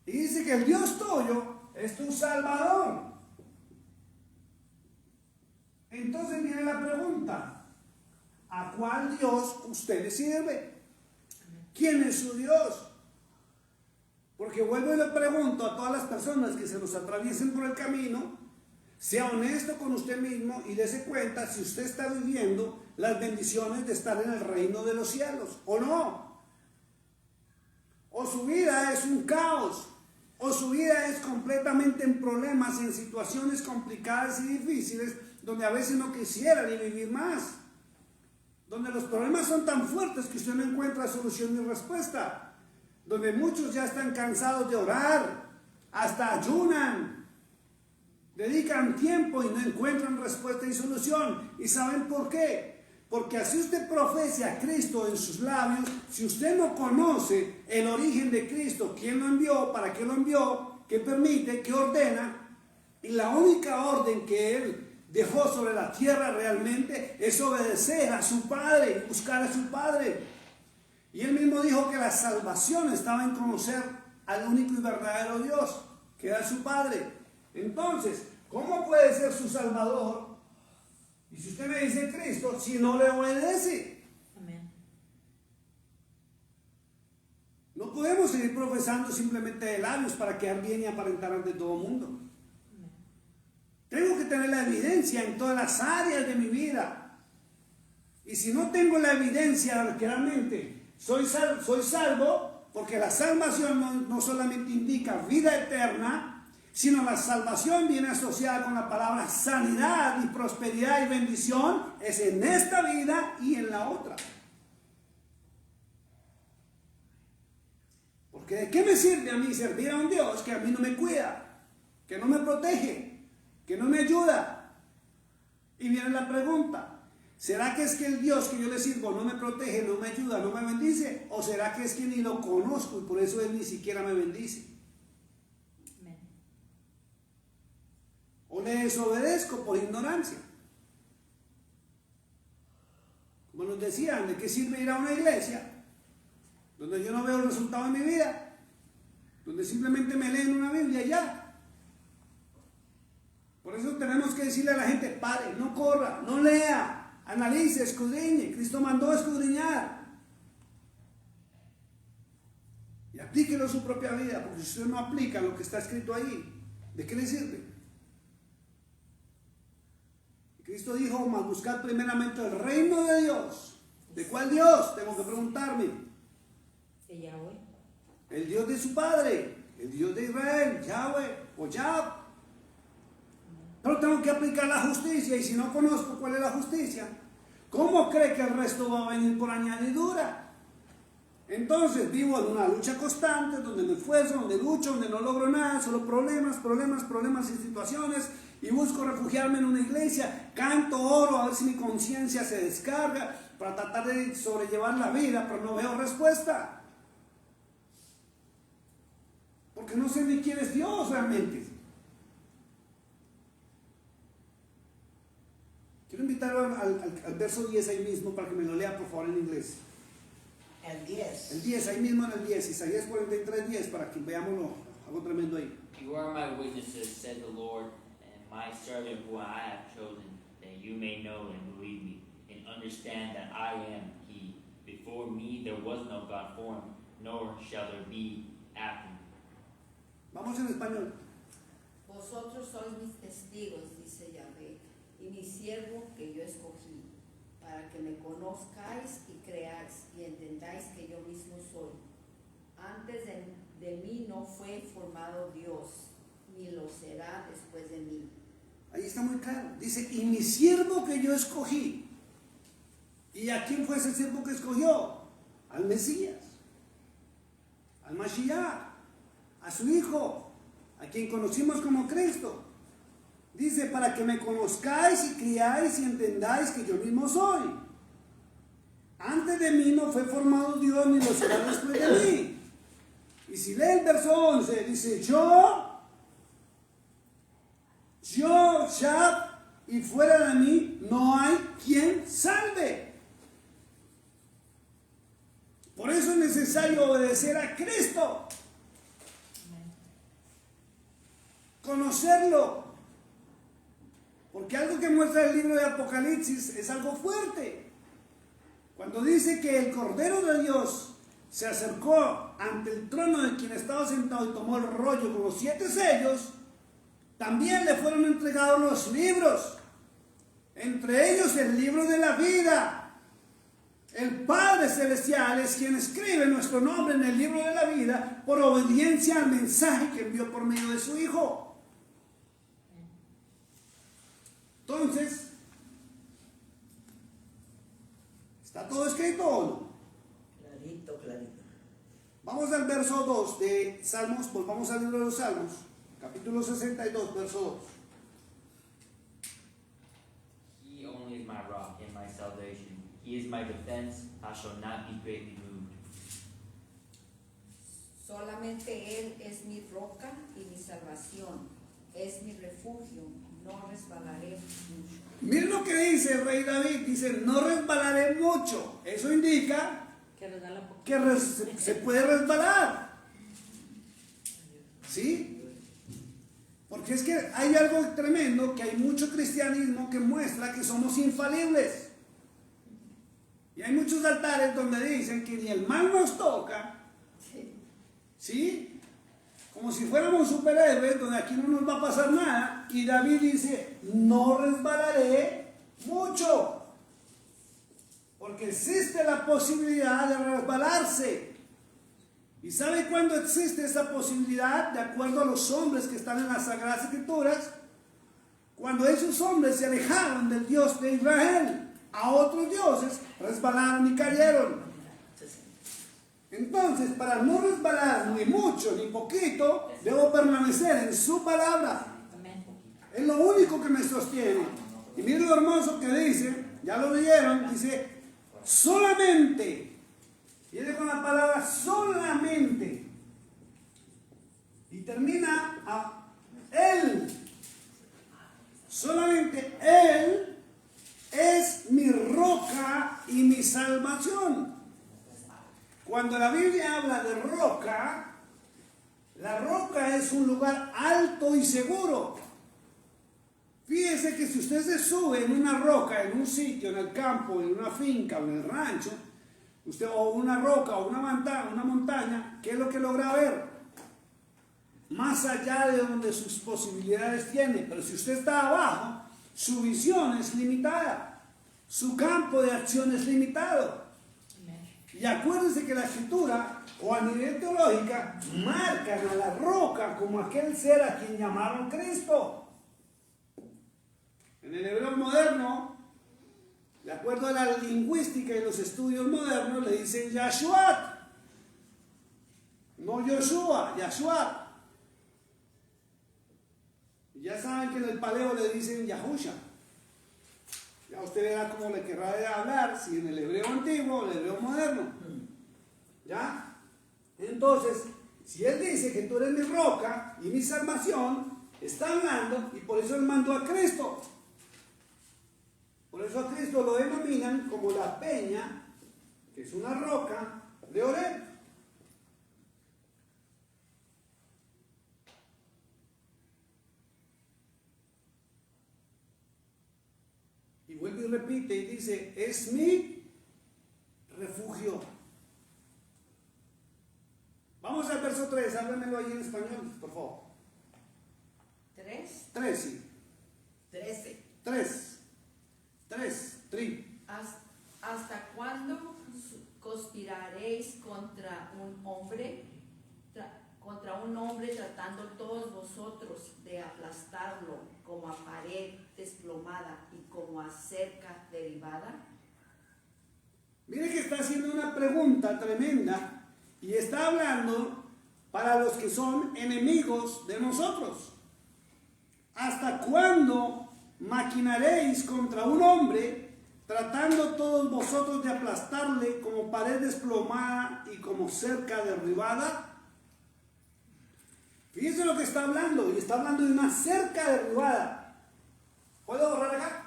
Y dice que el Dios tuyo es tu Salvador. Entonces viene la pregunta, ¿a cuál Dios usted le sirve? ¿Quién es su Dios? Porque vuelvo y le pregunto a todas las personas que se nos atraviesen por el camino, sea honesto con usted mismo y dése cuenta si usted está viviendo las bendiciones de estar en el reino de los cielos o no. O su vida es un caos, o su vida es completamente en problemas, en situaciones complicadas y difíciles, donde a veces no quisiera ni vivir más, donde los problemas son tan fuertes que usted no encuentra solución ni respuesta, donde muchos ya están cansados de orar, hasta ayunan, dedican tiempo y no encuentran respuesta y solución. ¿Y saben por qué? Porque así usted profese a Cristo en sus labios, si usted no conoce el origen de Cristo, quién lo envió, para qué lo envió, qué permite, qué ordena, y la única orden que Él dejó sobre la tierra realmente es obedecer a su Padre, buscar a su Padre. Y Él mismo dijo que la salvación estaba en conocer al único y verdadero Dios, que era su Padre. Entonces, ¿cómo puede ser su Salvador? Y si usted me dice Cristo, si no le obedece. Amén. No podemos seguir profesando simplemente de labios para quedar bien y aparentar ante todo el mundo. Tengo que tener la evidencia en todas las áreas de mi vida. Y si no tengo la evidencia que realmente soy salvo, porque la salvación no solamente indica vida eterna, sino la salvación viene asociada con la palabra sanidad y prosperidad y bendición, es en esta vida y en la otra. Porque ¿de qué me sirve a mí servir a un Dios que a mí no me cuida, que no me protege, que no me ayuda? Y viene la pregunta, ¿será que es que el Dios que yo le sirvo no me protege, no me ayuda, no me bendice? ¿O será que es que ni lo conozco y por eso Él ni siquiera me bendice? Amén. ¿O o le desobedezco por ignorancia. Como nos decían, ¿de qué sirve ir a una iglesia donde yo no veo el resultado en mi vida? Donde simplemente me leen una Biblia y ya. Por eso tenemos que decirle a la gente: pare, no corra, no lea, analice, escudriñe. Cristo mandó a escudriñar. Y aplíquelo a su propia vida, porque si usted no aplica lo que está escrito ahí, ¿de qué le sirve? Cristo dijo: mas buscad primeramente el reino de Dios. ¿De cuál Dios? Tengo que preguntarme. De Yahweh. El Dios de su padre, el Dios de Israel, Yahweh o Yahweh. Pero tengo que aplicar la justicia, y si no conozco cuál es la justicia, ¿cómo cree que el resto va a venir por añadidura? Entonces vivo en una lucha constante, donde me esfuerzo, donde lucho, donde no logro nada, solo problemas y situaciones, y busco refugiarme en una iglesia, canto, oro, a ver si mi conciencia se descarga, para tratar de sobrellevar la vida, pero no veo respuesta. Porque no sé ni quién es Dios realmente. Quiero invitarlo al verso 10 ahí mismo, para que me lo lea por favor en inglés. El 10. El 10, ahí mismo en el 10, Isaías 43:10, para que veámoslo, algo tremendo ahí. You are my witnesses, said the Lord, and my servant who I have chosen, that you may know and believe me, and understand that I am He. Before me there was no God formed, nor shall there be after me. Vamos en español. Vosotros sois mis testigos, dice Yahvé, y mi siervo que yo escogí, para que me conozcáis y creáis y entendáis que yo mismo soy. Antes de mí no fue formado Dios, ni lo será después de mí. Ahí está muy claro. Dice: y mi siervo que yo escogí. ¿Y a quién fue ese siervo que escogió? Al Mesías, al Mashiach, a su Hijo, a quien conocimos como Cristo. Dice: para que me conozcáis y criáis y entendáis que yo mismo soy. Antes de mí no fue formado Dios, ni lo será después de mí. Y si lee el verso 11, dice: yo, Shab, y fuera de mí no hay quien salve. Por eso es necesario obedecer a Cristo. Conocerlo. Porque algo que muestra el libro de Apocalipsis es algo fuerte. Cuando dice que el Cordero de Dios se acercó ante el trono de quien estaba sentado y tomó el rollo con los 7 sellos, también le fueron entregados los libros, entre ellos el libro de la vida. El Padre Celestial es quien escribe nuestro nombre en el libro de la vida por obediencia al mensaje que envió por medio de su Hijo. Entonces, ¿está todo escrito o no? Clarito, clarito. Vamos al verso 2 de Salmos, volvamos al libro de los Salmos, capítulo 62, verso 2. He only is my rock and my salvation. He is my defense. I shall not be greatly moved. Solamente Él es mi roca y mi salvación, es mi refugio, no resbalaré mucho. Miren lo que dice el rey David, dice: no resbalaré mucho. Eso indica que se puede resbalar. ¿Sí? Porque es que hay algo tremendo, que hay mucho cristianismo que muestra que somos infalibles. Y hay muchos altares donde dicen que ni el mal nos toca. ¿Sí? Como si fuéramos superhéroes, donde aquí no nos va a pasar nada. Y David dice: no resbalaré mucho. Porque existe la posibilidad de resbalarse. ¿Y sabe cuándo existe esa posibilidad? De acuerdo a los hombres que están en las Sagradas Escrituras, cuando esos hombres se alejaron del Dios de Israel a otros dioses, resbalaron y cayeron. Entonces, para no resbalar ni mucho ni poquito, debo permanecer en su palabra. Es lo único que me sostiene. Y miren lo hermoso que dice, ya lo leyeron, dice: solamente. Viene con la palabra solamente. Y termina a Él. Solamente Él es mi roca y mi salvación. Cuando la Biblia habla de roca, la roca es un lugar alto y seguro. Fíjese que si usted se sube en una roca, en un sitio, en el campo, en una finca o en el rancho, usted o una roca o una montaña, ¿qué es lo que logra ver? Más allá de donde sus posibilidades tiene. Pero si usted está abajo, su visión es limitada, su campo de acción es limitado. Y acuérdense que la escritura, o a nivel teológica, marcan a la roca como aquel ser a quien llamaron Cristo. En el hebreo moderno, de acuerdo a la lingüística y los estudios modernos, le dicen Yahshua. No Yoshua, Yahshua. Y ya saben que en el paleo le dicen Yahusha. Ya usted verá cómo le querrá hablar, si en el hebreo antiguo o el hebreo moderno. ¿Ya? Entonces, si Él dice que tú eres mi roca y mi salvación, está hablando, y por eso Él mandó a Cristo. Por eso a Cristo lo denominan como la peña, que es una roca de Oreb. Y vuelve y repite y dice, es mi refugio. Vamos al verso 3, háblemelo ahí en español, por favor. 3. 3, sí. 13. 3. ¿Hasta cuándo conspiraréis contra un hombre? Tratando todos vosotros de aplastarlo como a pared desplomada y como a cerca derribada. Mire que está haciendo una pregunta tremenda y está hablando para los que son enemigos de nosotros. ¿Hasta cuándo maquinaréis contra un hombre, tratando todos vosotros de aplastarle como pared desplomada y como cerca derribada? Fíjense lo que está hablando, y está hablando de una cerca derribada. ¿Puedo borrar acá?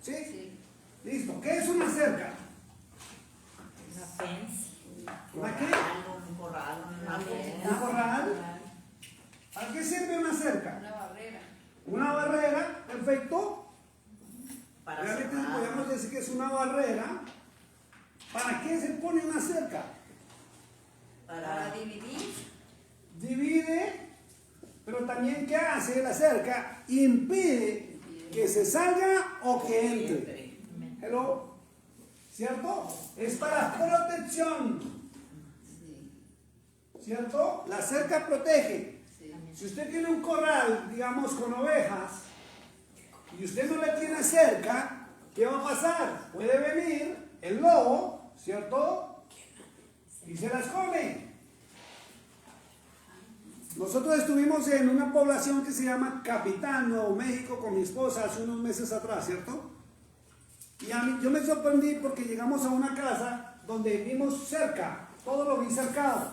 ¿Sí? Sí. Listo. ¿Qué es una cerca? Una fence. ¿Una qué? Un corral, una ¿Un fence. corral? ¿A qué sirve una cerca? Una barrera. Una barrera, perfecto. Para Realmente cerrar. podemos decir que es una barrera. ¿Para qué se pone una cerca? Para dividir. Divide, pero también ¿qué hace la cerca? Impide que se salga o que entre. Hello, ¿cierto? Es para protección, Sí. ¿cierto? La cerca protege. Sí. Si usted tiene un corral, digamos, con ovejas, y usted no le tiene cerca, ¿qué va a pasar? Puede venir el lobo, ¿cierto? Y se las come. Nosotros estuvimos en una población que se llama Capitán, Nuevo México, con mi esposa hace unos meses atrás, ¿cierto? Y yo me sorprendí porque llegamos a una casa donde vimos cerca, todo lo vi cercado.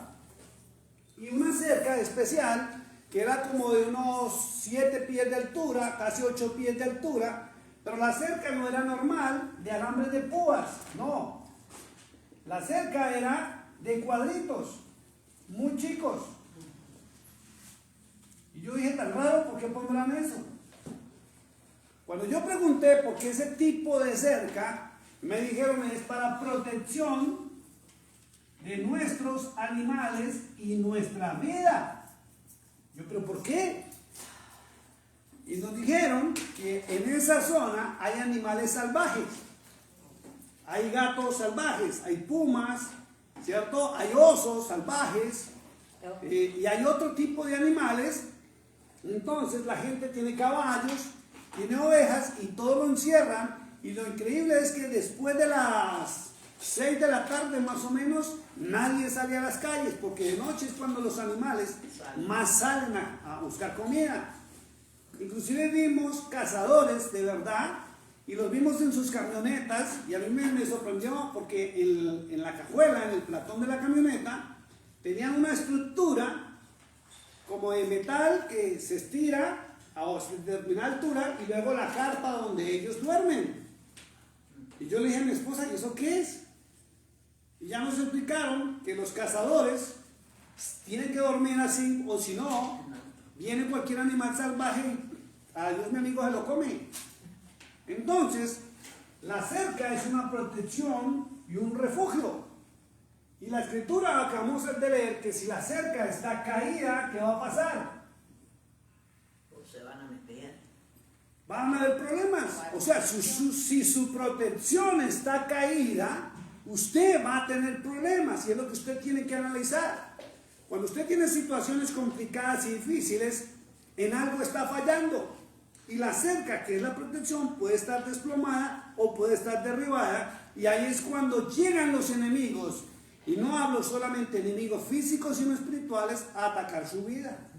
Y una cerca especial que era como de unos 7 pies de altura, casi 8 pies de altura, pero la cerca no era normal de alambre de púas, no. La cerca era de cuadritos, muy chicos. Y yo dije, tan raro, ¿por qué pondrán eso? Cuando yo pregunté por qué ese tipo de cerca, me dijeron es para protección de nuestros animales y nuestra vida. Yo, ¿pero por qué? Y nos dijeron que en esa zona hay animales salvajes. Hay gatos salvajes, hay pumas, ¿cierto? Hay osos salvajes y hay otro tipo de animales. Entonces la gente tiene caballos, tiene ovejas y todo lo encierran. Y lo increíble es que después de las 6 de la tarde más o menos, nadie sale a las calles, porque de noche es cuando los animales más salen a buscar comida. Inclusive vimos cazadores de verdad, y los vimos en sus camionetas, y a mí me sorprendió porque en la cajuela, en el platón de la camioneta, tenían una estructura como de metal que se estira a determinada altura y luego la carpa donde ellos duermen. Y yo le dije a mi esposa, ¿y eso qué es? Y ya nos explicaron que los cazadores tienen que dormir así, o si no, viene cualquier animal salvaje y adiós mi amigo se lo come. Entonces, la cerca es una protección y un refugio. Y la escritura acabamos de leer que si la cerca está caída, ¿qué va a pasar? Pues se van a meter. Van a haber problemas. O sea, si su protección está caída, usted va a tener problemas y es lo que usted tiene que analizar. Cuando usted tiene situaciones complicadas y difíciles, en algo está fallando. Y la cerca, que es la protección, puede estar desplomada o puede estar derribada. Y ahí es cuando llegan los enemigos. Y no hablo solamente de enemigos físicos, sino espirituales, a atacar su vida.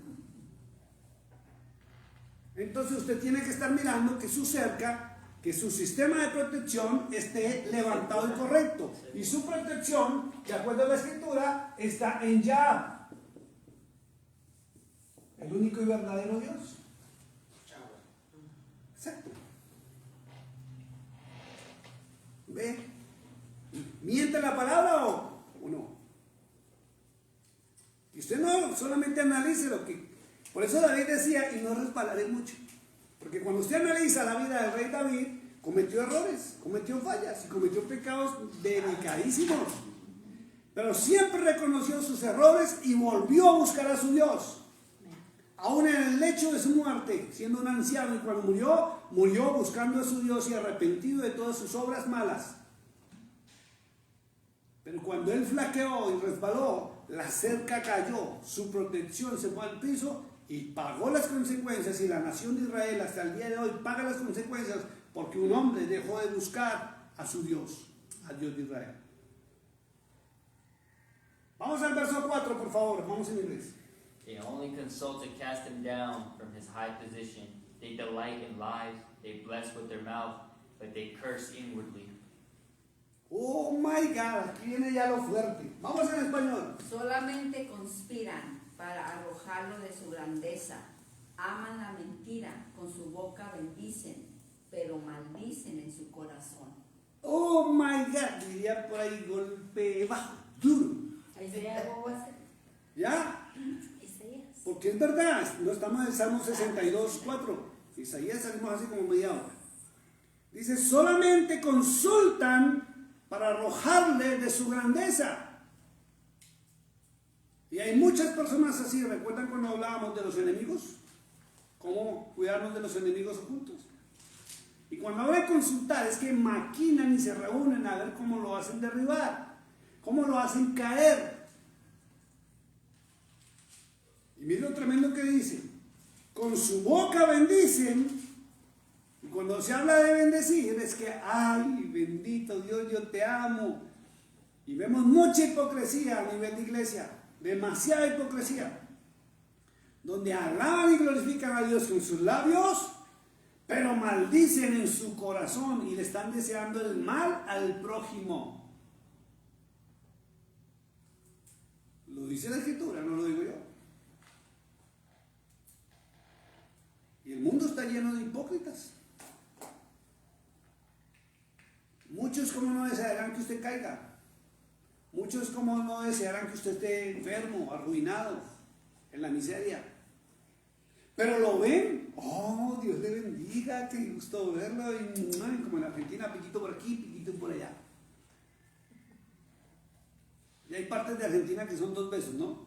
Entonces usted tiene que estar mirando que su cerca, que su sistema de protección esté levantado y correcto. Y su protección, de acuerdo a la escritura, está en Yahweh, el único y verdadero Dios. Exacto. ¿Ve? ¿Miente la palabra o no? Y usted no solamente analice lo que... Por eso David decía, y no resbalaré mucho. Porque cuando usted analiza la vida del rey David, cometió errores, cometió fallas y cometió pecados delicadísimos. Pero siempre reconoció sus errores y volvió a buscar a su Dios. Aún en el lecho de su muerte, siendo un anciano, y cuando murió buscando a su Dios y arrepentido de todas sus obras malas. Pero cuando él flaqueó y resbaló, la cerca cayó, su protección se fue al piso y pagó las consecuencias. Y la nación de Israel hasta el día de hoy paga las consecuencias porque un hombre dejó de buscar a su Dios, al Dios de Israel. Vamos al verso 4, por favor, vamos en inglés. They only consult to cast him down from his high position. They delight in lies. They bless with their mouth, but they curse inwardly. Oh my God, aquí viene ya lo fuerte. Vamos en español. Solamente conspiran para arrojarlo de su grandeza. Aman la mentira, con su boca bendicen, pero maldicen en su corazón. Oh my God, diría por ahí golpe bajo, duro. ¿Ya? Porque es verdad, no estamos en el Salmo 62, 4. Isaías salimos así como media hora. Dice, solamente consultan para arrojarle de su grandeza. Y hay muchas personas así. ¿Recuerdan cuando hablábamos de los enemigos? ¿Cómo cuidarnos de los enemigos ocultos? Y cuando hablo de consultar es que maquinan y se reúnen a ver cómo lo hacen derribar, cómo lo hacen caer. Y miren lo tremendo que dice. Con su boca bendicen. Y cuando se habla de bendecir es que, ay, bendito Dios, yo te amo. Y vemos mucha hipocresía a nivel de iglesia. Demasiada hipocresía. Donde alaban y glorifican a Dios con sus labios, pero maldicen en su corazón y le están deseando el mal al prójimo. Lo dice la Escritura, no lo digo yo. Y el mundo está lleno de hipócritas. Muchos como no desearán que usted caiga. Muchos como no desearán que usted esté enfermo, arruinado, en la miseria. Pero lo ven. Oh, Dios le bendiga, qué gusto verlo. Y como en Argentina, piquito por aquí, piquito por allá. Y hay partes de Argentina que son 2 besos, ¿no?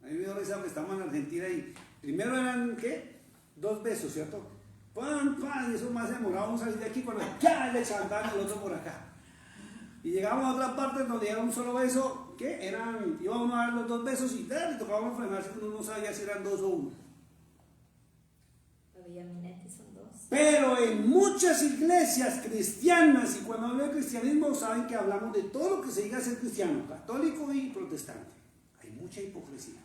A mí me dio risa que estamos en Argentina y primero eran, ¿qué? 2 besos, ¿cierto? ¡Pam, pam! Y eso más demorado. Vamos a salir de aquí cuando ¡ya! Le chantaban el otro por acá. Y llegamos a otra parte donde era un solo beso, ¿qué? Iba uno a dar los 2 besos y le tocaba frenarse, uno no sabía si eran 2 o 1. Pero en muchas iglesias cristianas, y cuando hablo de cristianismo saben que hablamos de todo lo que se diga ser cristiano, católico y protestante. Hay mucha hipocresía.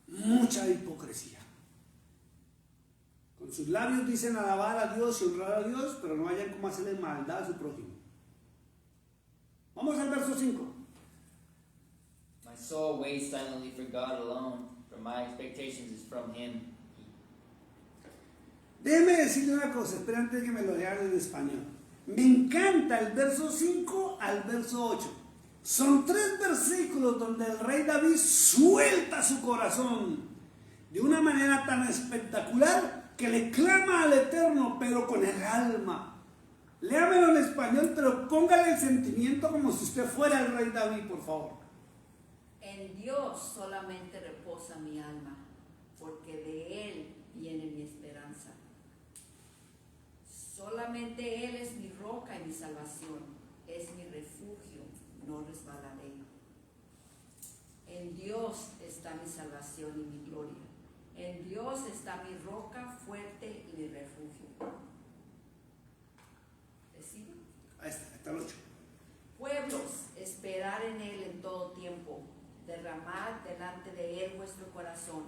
Mucha hipocresía. Con sus labios dicen alabar a Dios y honrar a Dios, pero no hayan cómo hacerle maldad a su prójimo. Vamos al verso 5. My soul waits silently for God alone, for my expectations is from Him. Déjeme decirle una cosa, espera antes que me lo lea en español. Me encanta el verso 5 al verso 8. Son 3 versículos donde el rey David suelta su corazón de una manera tan espectacular que le clama al Eterno, pero con el alma. Léamelo en español, pero póngale el sentimiento como si usted fuera el rey David, por favor. En Dios solamente reposa mi alma, porque de Él viene mi esperanza. Solamente Él es mi roca y mi salvación, es mi refugio, no resbalaré. En Dios está mi salvación y mi gloria. En Dios está mi roca fuerte y mi refugio. ¿Recibe? Ahí está el 8. Pueblos, esperar en Él en todo tiempo. Derramad delante de Él vuestro corazón.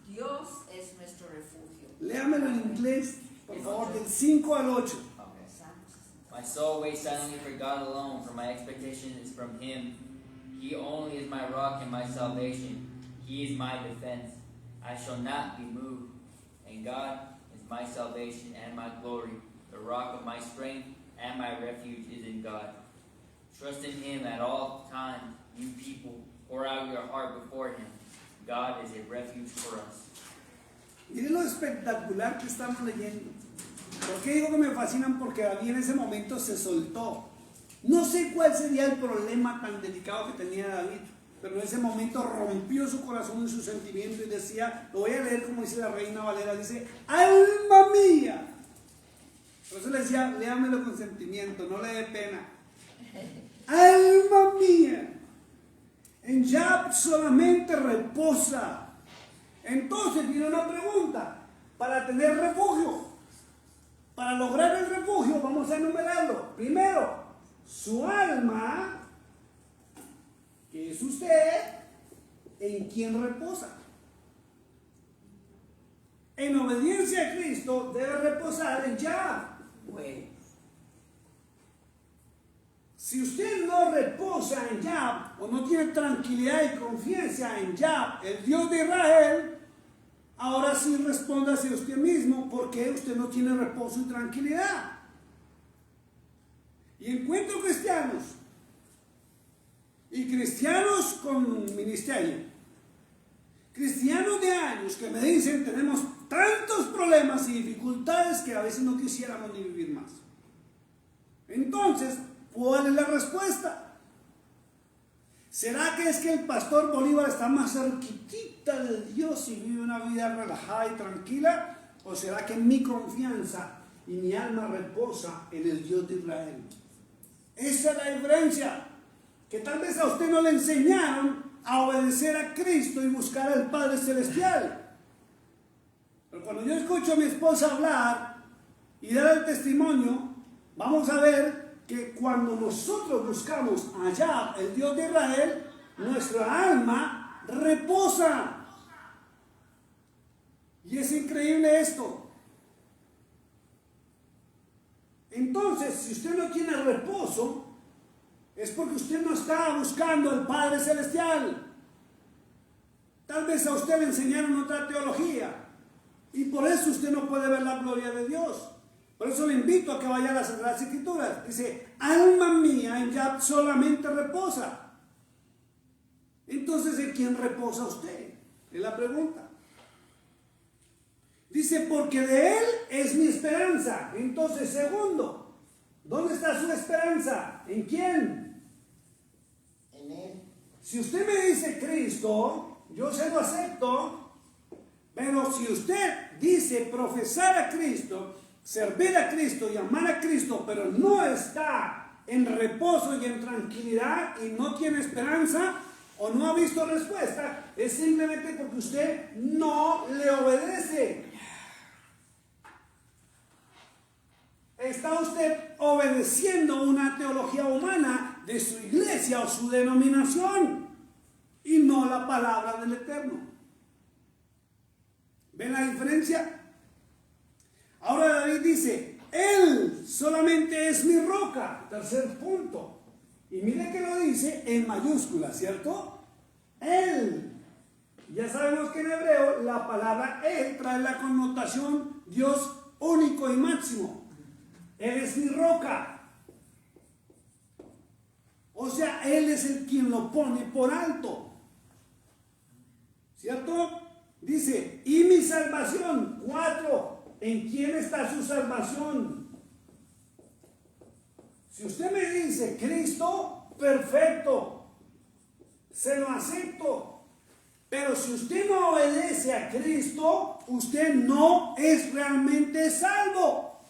Dios es nuestro refugio. Léamelo en inglés, por favor, del 5 al 8. Okay. My soul waits silently for God alone, for my expectation is from Him. He only is my rock and my salvation. He is my defense. I shall not be moved. And God is my salvation and my glory. The rock of my strength and my refuge is in God. Trust in Him at all times, you people. Pour out your heart before Him. God is a refuge for us. Miren lo espectacular que estamos leyendo. ¿Por qué digo que me fascinan? Porque David en ese momento se soltó. No sé cuál sería el problema tan delicado que tenía David, pero en ese momento rompió su corazón y su sentimiento y decía, lo voy a leer como dice la Reina Valera, dice, alma mía. Por eso le decía, léamelo con sentimiento, no le dé pena. Alma mía, en Yahweh solamente reposa. Entonces viene una pregunta, para tener refugio, para lograr el refugio, vamos a enumerarlo. Primero, su alma, que es usted, ¿en quién reposa? En obediencia a Cristo debe reposar en Yahweh. Bueno, Si usted no reposa en Yahweh o no tiene tranquilidad y confianza en Yahweh, el Dios de Israel, ahora sí responda hacia usted mismo porque usted no tiene reposo y tranquilidad. Y encuentro cristianos y cristianos con ministerio, cristianos de años que me dicen tenemos tantos problemas y dificultades que a veces no quisiéramos ni vivir más. Entonces, ¿cuál es la respuesta? ¿Será que es que el pastor Bolívar está más cerquitita de Dios y vive una vida relajada y tranquila? ¿O será que mi confianza y mi alma reposa en el Dios de Israel? Esa es la diferencia. Que tal vez a usted no le enseñaron a obedecer a Cristo y buscar al Padre Celestial. Pero cuando yo escucho a mi esposa hablar y dar el testimonio, vamos a ver que cuando nosotros buscamos allá el Dios de Israel, nuestra alma reposa. Y es increíble esto. Entonces, si usted no tiene reposo, es porque usted no está buscando al Padre Celestial. Tal vez a usted le enseñaron otra teología y por eso usted no puede ver la gloria de Dios. Por eso le invito a que vaya a las Sagradas Escrituras. Dice, alma mía, en Yahweh solamente reposa. Entonces, ¿en quién reposa usted? Es la pregunta. Dice, porque de Él es mi esperanza. Entonces, segundo, ¿dónde está su esperanza? ¿En quién? en Él. Si usted me dice Cristo, yo se lo acepto. Pero si usted dice profesar a Cristo, servir a Cristo y amar a Cristo, pero no está en reposo y en tranquilidad y no tiene esperanza o no ha visto respuesta, es simplemente porque usted no le obedece. Está usted obedeciendo una teología humana de su iglesia o su denominación y no la palabra del Eterno. ¿Ven la diferencia? Ahora David dice, Él solamente es mi roca. Tercer punto. Y mire que lo dice en mayúscula, ¿cierto? Él. Ya sabemos que en hebreo la palabra Él trae la connotación Dios único y máximo. Él es mi roca. O sea, Él es el quien lo pone por alto. ¿Cierto? Dice, y mi salvación. 4. ¿En quién está su salvación? Si usted me dice Cristo, perfecto. Se lo acepto. Pero si usted no obedece a Cristo, usted no es realmente salvo.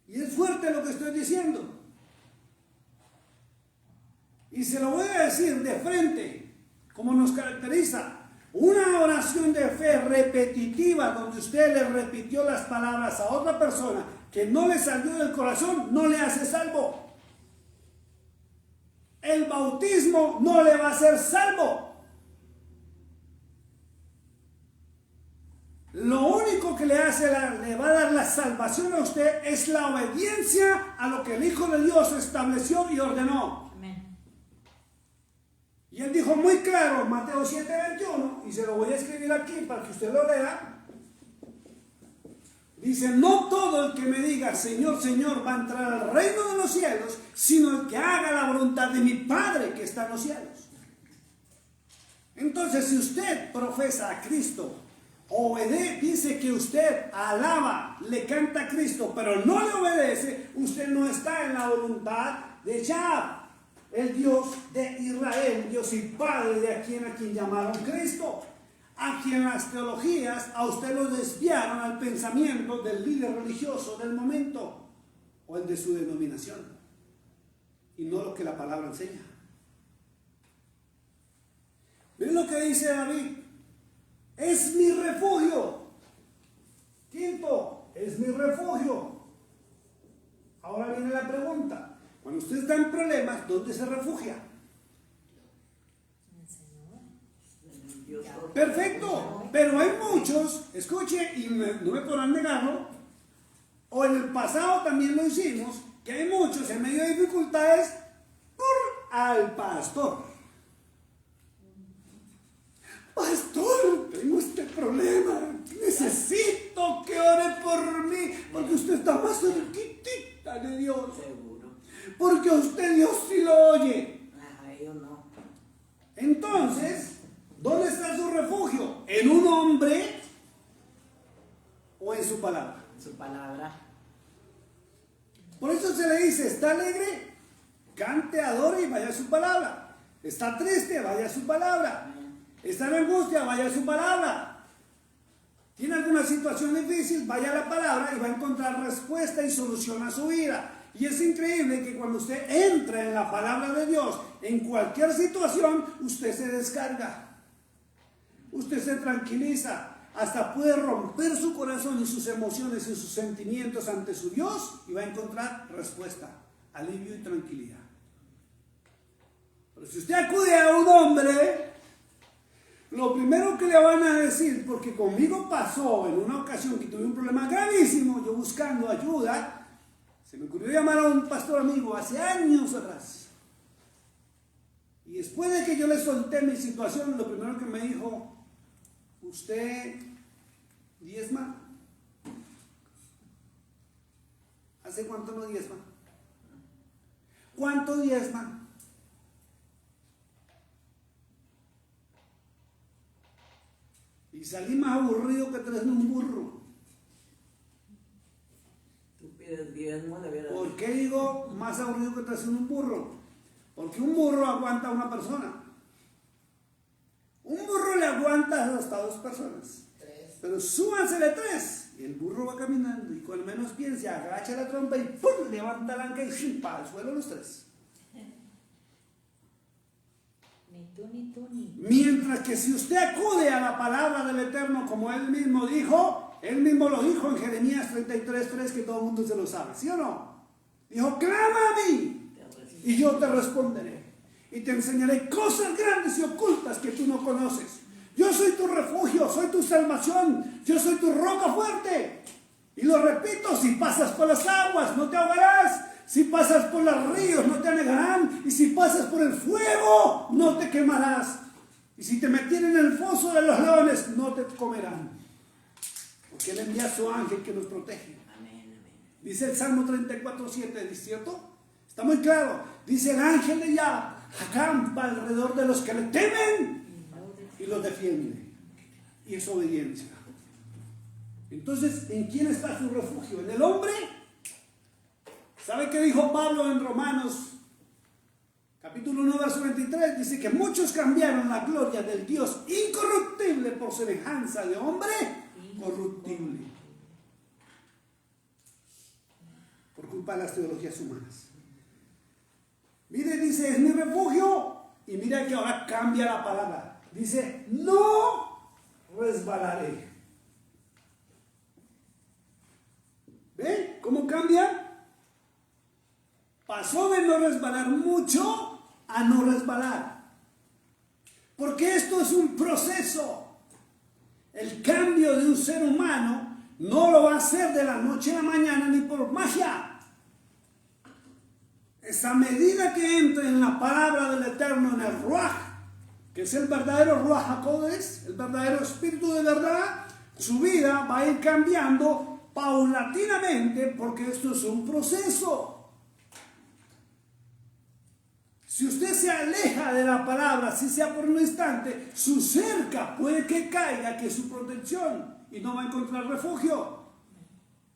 Y es fuerte lo que estoy diciendo. Y se lo voy a decir de frente, como nos caracteriza. Una oración de fe repetitiva donde usted le repitió las palabras a otra persona que no le salió del corazón, no le hace salvo. El bautismo no le va a hacer salvo. Lo único que le va a dar la salvación a usted es la obediencia a lo que el Hijo de Dios estableció y ordenó. Amén. Y él dijo muy claro, Mateo 7:21, y se lo voy a escribir aquí para que usted lo lea. Dice, no todo el que me diga Señor, Señor va a entrar al reino de los cielos, sino el que haga la voluntad de mi Padre que está en los cielos. Entonces, si usted profesa a Cristo, dice que usted alaba, le canta a Cristo, pero no le obedece, usted no está en la voluntad de Yahweh, el Dios de Israel, Dios y Padre de a quien llamaron Cristo. A quien las teologías a usted lo desviaron al pensamiento del líder religioso del momento o el de su denominación y no lo que la palabra enseña. Miren lo que dice David: es mi refugio. 5, es mi refugio. Ahora viene la pregunta: cuando usted está en problemas, ¿dónde se refugia? Perfecto, pero hay muchos, escuche, y no me podrán negarlo, o en el pasado también lo hicimos, que hay muchos en medio de dificultades al pastor. Pastor, tengo este problema, necesito que ore por mí, porque usted está más cerquitita de Dios. Seguro. Porque usted Dios sí lo oye. Ajá, yo no. Entonces, ¿dónde está su refugio? ¿En un hombre o en su palabra? Su palabra. Por eso se le dice, ¿está alegre? Cante, adore y vaya a su palabra. ¿Está triste? Vaya a su palabra. ¿Está en angustia? Vaya a su palabra. ¿Tiene alguna situación difícil? Vaya a la palabra y va a encontrar respuesta y solución a su vida. Y es increíble que cuando usted entra en la palabra de Dios, en cualquier situación, usted se descarga. Usted se tranquiliza, hasta puede romper su corazón y sus emociones y sus sentimientos ante su Dios y va a encontrar respuesta, alivio y tranquilidad. Pero si usted acude a un hombre, lo primero que le van a decir, porque conmigo pasó en una ocasión que tuve un problema gravísimo, yo buscando ayuda, se me ocurrió llamar a un pastor amigo hace años atrás. Y después de que yo le solté mi situación, lo primero que me dijo: ¿usted diezma? ¿Hace cuánto no diezma? ¿Cuánto diezma? Y salí más aburrido que traerme un burro. Tú pides diezmo de verdad. ¿Por qué digo más aburrido que traerme un burro? Porque un burro aguanta a una persona. Un burro le aguanta hasta 2 personas. 3. Pero súbansele 3. Y el burro va caminando y con menos bien se agacha la trompa y ¡pum! Levanta la anca y ¡shim! Para el suelo los 3. Ni tú, ni. Mientras que si usted acude a la palabra del Eterno, como él mismo dijo, él mismo lo dijo en Jeremías 33:3, que todo el mundo se lo sabe, ¿sí o no? Dijo: clama a mí y yo te responderé y te enseñaré cosas grandes y ocultas que tú no conoces. Yo soy tu refugio, soy tu salvación, yo soy tu roca fuerte. Y lo repito: si pasas por las aguas no te ahogarás, Si pasas por los ríos no te anegarán, y si pasas por el fuego no te quemarás. Y si te metieren en el foso de los leones no te comerán. Porque Él envía a su ángel que nos protege. Amén, amén. Dice el Salmo 34:7, ¿cierto? Está muy claro. Dice el ángel de Yah acampa alrededor de los que le temen y los defiende. Y es obediencia. Entonces, ¿en quién está su refugio? ¿En el hombre? ¿Sabe qué dijo Pablo en Romanos capítulo 1, verso 23? Dice que muchos cambiaron la gloria del Dios incorruptible por semejanza de hombre corruptible. Por culpa de las teologías humanas. Mire, dice, es mi refugio. Y mira que ahora cambia la palabra. Dice, no resbalaré. ¿Ven cómo cambia? Pasó de no resbalar mucho a no resbalar. Porque esto es un proceso. El cambio de un ser humano no lo va a hacer de la noche a la mañana ni por magia. Esa medida que entre en la palabra del Eterno, en el Ruach, que es el verdadero Ruach HaKodesh, el verdadero espíritu de verdad, su vida va a ir cambiando paulatinamente porque esto es un proceso. Si usted se aleja de la palabra, si sea por un instante, su cerca puede que caiga, que es su protección, y no va a encontrar refugio.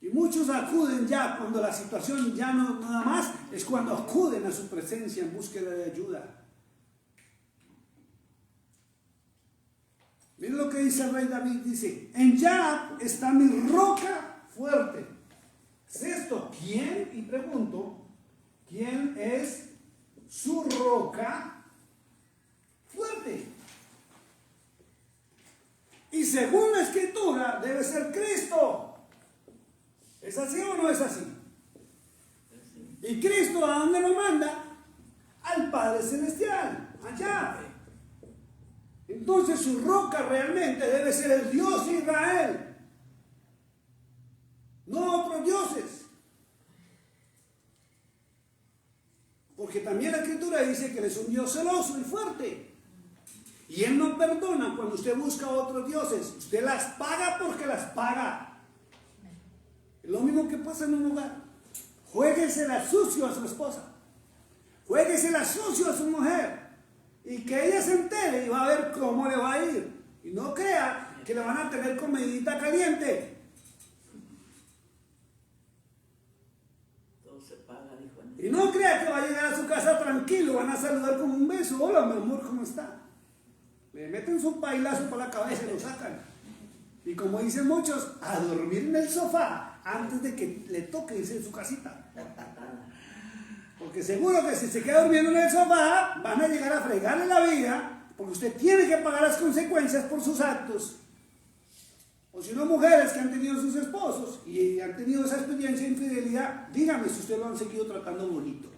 Y muchos acuden ya cuando la situación ya no nada más, es cuando acuden a su presencia en búsqueda de ayuda. Miren lo que dice el rey David, dice, en Yah está mi roca fuerte. ¿Es esto? ¿Quién? Y pregunto, ¿quién es su roca fuerte? Y según la escritura debe ser Cristo. ¿Es así o no es así? ¿Y Cristo a dónde lo manda? Al Padre Celestial, allá. Entonces su roca realmente debe ser el Dios de Israel, no otros dioses. Porque también la escritura dice que Él es un Dios celoso y fuerte. Y Él no perdona cuando usted busca a otros dioses. Usted las paga porque las paga. Es lo mismo que pasa en un hogar. Juéguesela sucio a su esposa. Juéguesela sucio a su mujer. Y que ella se entere y va a ver cómo le va a ir. Y no crea que le van a tener comidita caliente. Todo se paga, dijo. Y no crea que va a llegar a su casa tranquilo. Van a saludar con un beso. Hola, mi amor, ¿cómo está? Le meten su pailazo por la cabeza y lo sacan. Y como dicen muchos, a dormir en el sofá antes de que le toque irse en su casita. Porque seguro que si se queda durmiendo en el sofá, van a llegar a fregarle la vida, porque usted tiene que pagar las consecuencias por sus actos. O si no, mujeres que han tenido sus esposos y han tenido esa experiencia de infidelidad, dígame si usted lo han seguido tratando bonito.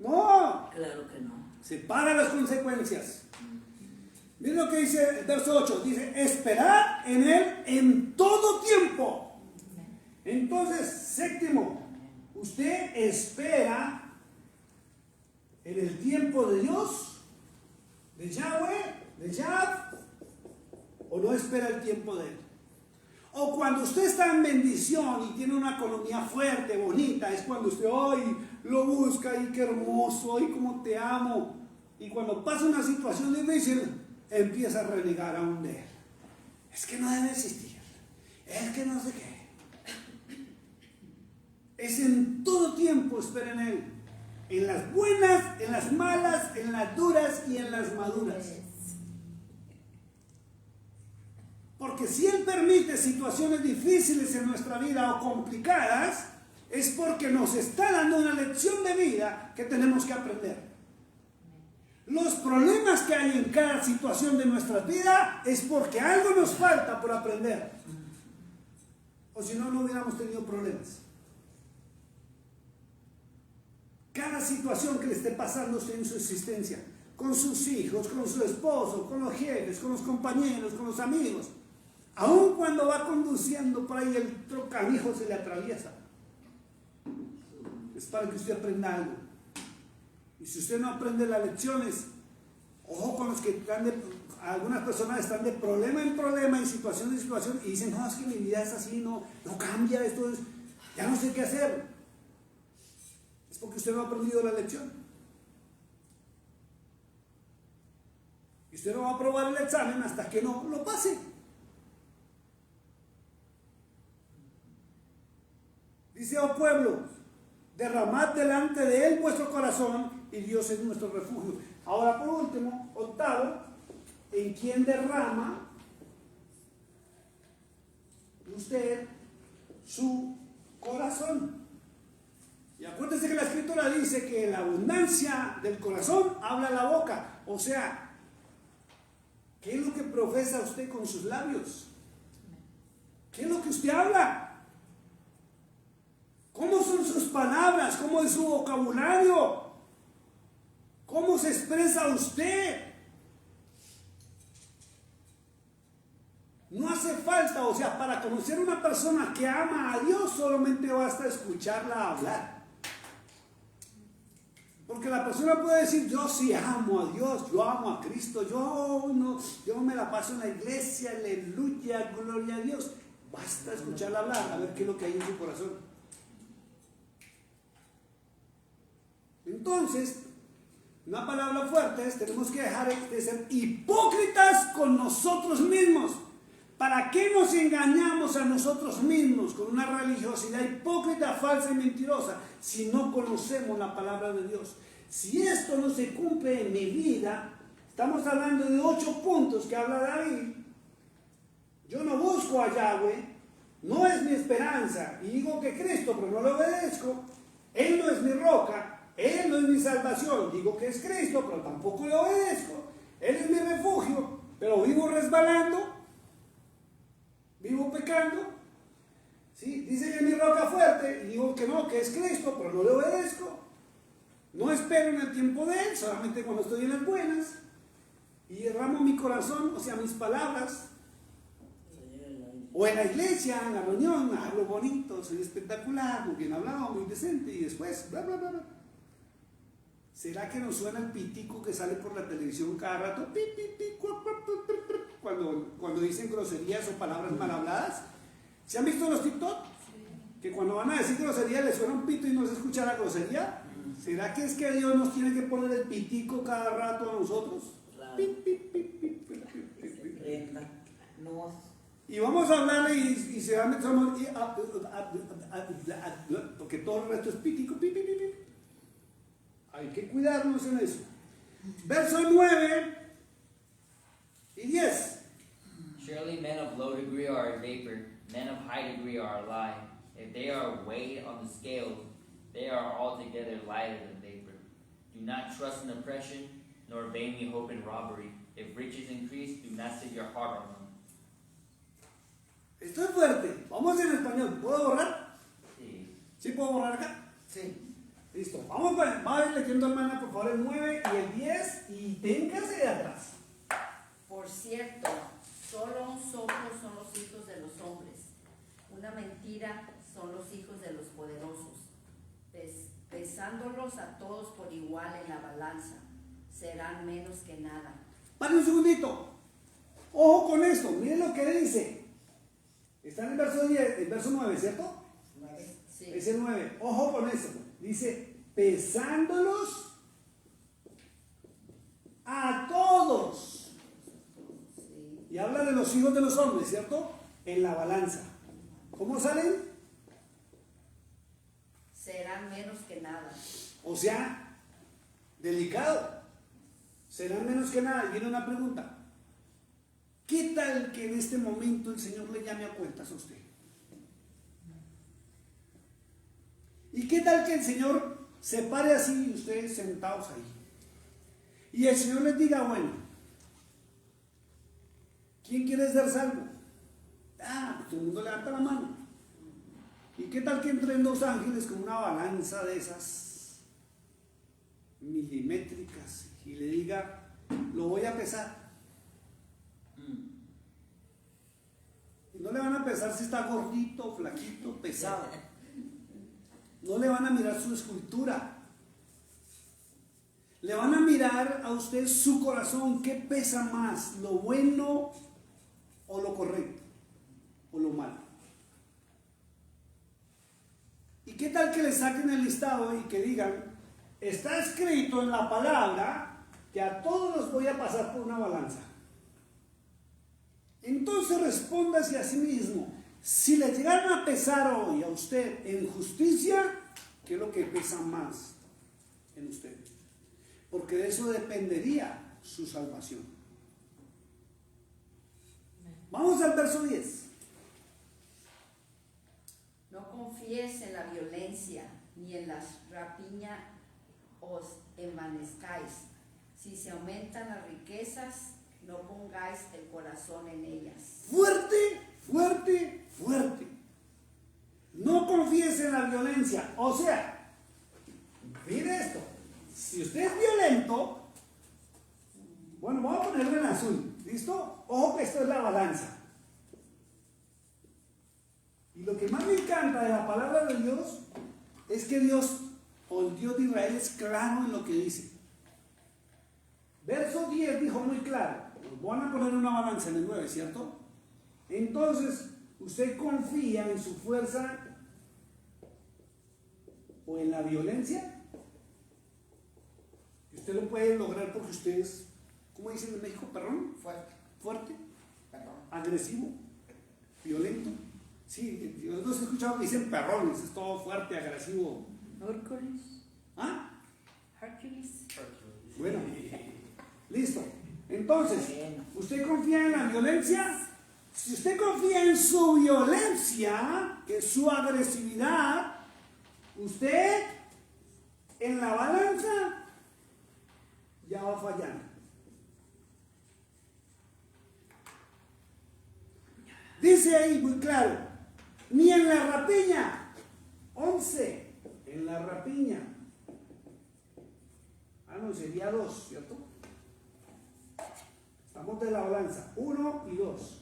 No, Claro que no. se pagan las consecuencias. Miren lo que dice el verso 8, dice, esperad en Él en todo tiempo. Entonces, séptimo, usted espera en el tiempo de Dios, de Yahweh, de Yah, o no espera el tiempo de Él. O cuando usted está en bendición y tiene una economía fuerte, bonita, es cuando usted hoy lo busca y qué hermoso, y cómo te amo. Y cuando pasa una situación difícil, empieza a renegar aún de Él. Es que no debe existir. Es que no sé qué. Es en todo tiempo espera en Él. En las buenas, en las malas, en las duras y en las maduras. Porque si Él permite situaciones difíciles en nuestra vida o complicadas, es porque nos está dando una lección de vida que tenemos que aprender. Los problemas que hay en cada situación de nuestra vida es porque algo nos falta por aprender. O si no, no hubiéramos tenido problemas. Cada situación que le esté pasando usted en su existencia, con sus hijos, con su esposo, con los jefes, con los compañeros, con los amigos, aun cuando va conduciendo por ahí el trocamijo se le atraviesa. es para que usted aprenda algo. Y si usted no aprende las lecciones, ojo con los que están algunas personas están de problema en problema, en situación en situación, y dicen, no, es que mi vida es así, no cambia, ya no sé qué hacer. Es porque usted no ha aprendido la lección. Y usted no va a aprobar el examen hasta que no lo pase. Dice, oh pueblo, derramad delante de él vuestro corazón, y Dios es nuestro refugio. Ahora, por último, octavo, ¿en quién derrama usted su corazón? Y acuérdese que la escritura dice que la abundancia del corazón habla la boca. O sea, ¿qué es lo que profesa usted con sus labios? ¿Qué es lo que usted habla? ¿Cómo son sus palabras? ¿Cómo es su vocabulario? ¿Cómo se expresa usted? No hace falta, o sea, para conocer a una persona que ama a Dios solamente basta escucharla hablar. Porque la persona puede decir, yo sí amo a Dios, yo amo a Cristo, yo me la paso en la iglesia, aleluya, gloria a Dios. Basta escucharla hablar, a ver qué es lo que hay en su corazón. Entonces, una palabra fuerte es, tenemos que dejar de ser hipócritas con nosotros mismos. ¿Para qué nos engañamos a nosotros mismos con una religiosidad hipócrita, falsa y mentirosa si no conocemos la palabra de Dios? Si esto no se cumple en mi vida, estamos hablando de 8 puntos que habla David. Yo no busco a Yahweh, no es mi esperanza, y digo que Cristo, pero no lo obedezco. Él no es mi roca, Él no es mi salvación, digo que es Cristo, pero tampoco lo obedezco. Él es mi refugio, pero vivo resbalando. Vivo pecando, ¿sí? Dice que es mi roca fuerte, y digo que no, que es Cristo, pero no le obedezco. No espero en el tiempo de Él, solamente cuando estoy en las buenas, y derramo mi corazón, o sea, mis palabras, o en la iglesia, en la reunión, hablo bonito, soy espectacular, muy bien hablado, muy decente, y después, bla, bla, bla, bla. ¿Será que nos suena el pitico que sale por la televisión cada rato? Pi, pi, pi, cuando dicen groserías o palabras mal habladas. ¿Se han visto los TikTok? Que cuando van a decir grosería les suena un pito y no se escucha la grosería. ¿Será que es que Dios nos tiene que poner el pitico cada rato a nosotros? Claro. Pi, pi, pi, pi, pi, pi, pi, pi. No. Y vamos a hablarle y se va a meter porque todo el resto es pitico, pi, pi, pi, pi. Hay que cuidarnos en eso. Verso 9 y 10. Surely men of low degree are a vapor, men of high degree are a lie. If they are weighed on the scales, they are altogether lighter than vapor. Do not trust in oppression, nor vainly hope in robbery. If riches increase, do not set your heart on them. Esto es fuerte. Vamos en español. ¿Puedo borrar? Sí. ¿Sí puedo borrar acá? Sí. Listo. Vamos a ir leyendo, hermana, por favor, el 9 y el 10 y téngase de atrás. Por cierto, solo un soplo son los hijos de los hombres, una mentira son los hijos de los poderosos. Pesándolos a todos por igual en la balanza, serán menos que nada. Pare un segundito. Ojo con esto. Miren lo que dice. Está en el verso 10, el verso 9, ¿cierto? Sí. Es el 9. Ojo con eso. Dice, pesándolos a todos. Sí. Y habla de los hijos de los hombres, ¿cierto? En la balanza. ¿Cómo salen? Serán menos que nada. O sea, delicado. Serán menos que nada. Y viene una pregunta. ¿Qué tal que en este momento el Señor le llame a cuentas a usted? ¿Y qué tal que el Señor se pare así y ustedes sentados ahí? Y el Señor les diga, bueno, ¿quién quiere ser salvo? Pues todo el mundo levanta la mano. ¿Y qué tal que entren dos ángeles con una balanza de esas milimétricas y le diga, lo voy a pesar? Y no le van a pesar si está gordito, flaquito, pesado. no le van a mirar su escultura. Le van a mirar a usted su corazón, qué pesa más, lo bueno o lo correcto, o lo malo. ¿Y qué tal que le saquen el listado y que digan, está escrito en la palabra que a todos los voy a pasar por una balanza? Entonces respóndase a sí mismo, si le llegaran a pesar hoy a usted en justicia, ¿qué es lo que pesa más en usted? Porque de eso dependería su salvación. Vamos al verso 10. No confíes en la violencia, ni en la rapiña os envanezcáis. Si se aumentan las riquezas, no pongáis el corazón en ellas. Fuerte, fuerte, fuerte. No confíes en la violencia. O sea, mire esto. Si usted es violento, bueno, vamos a ponerlo en azul. ¿Listo? Ojo que esto es la balanza. Y lo que más me encanta de la palabra de Dios es que Dios, o el Dios de Israel, es claro en lo que dice. Verso 10 dijo muy claro, van a poner una balanza en el 9, ¿cierto? Entonces, ¿usted confía en su fuerza o en la violencia? Usted lo puede lograr porque usted es, ¿cómo dicen en México? ¿Perrón? Fuerte, agresivo, violento. Sí, yo los he escuchado que dicen perrones, es todo fuerte, agresivo. Hércules. ¿Ah? Hércules. Bueno, listo. Entonces, ¿usted confía en la violencia? Si usted confía en su violencia, que es su agresividad, usted en la balanza ya va a fallar. Dice ahí muy claro, ni en la rapiña, 11, en la rapiña. No, sería 2, ¿cierto? Estamos de la balanza, 1 y 2.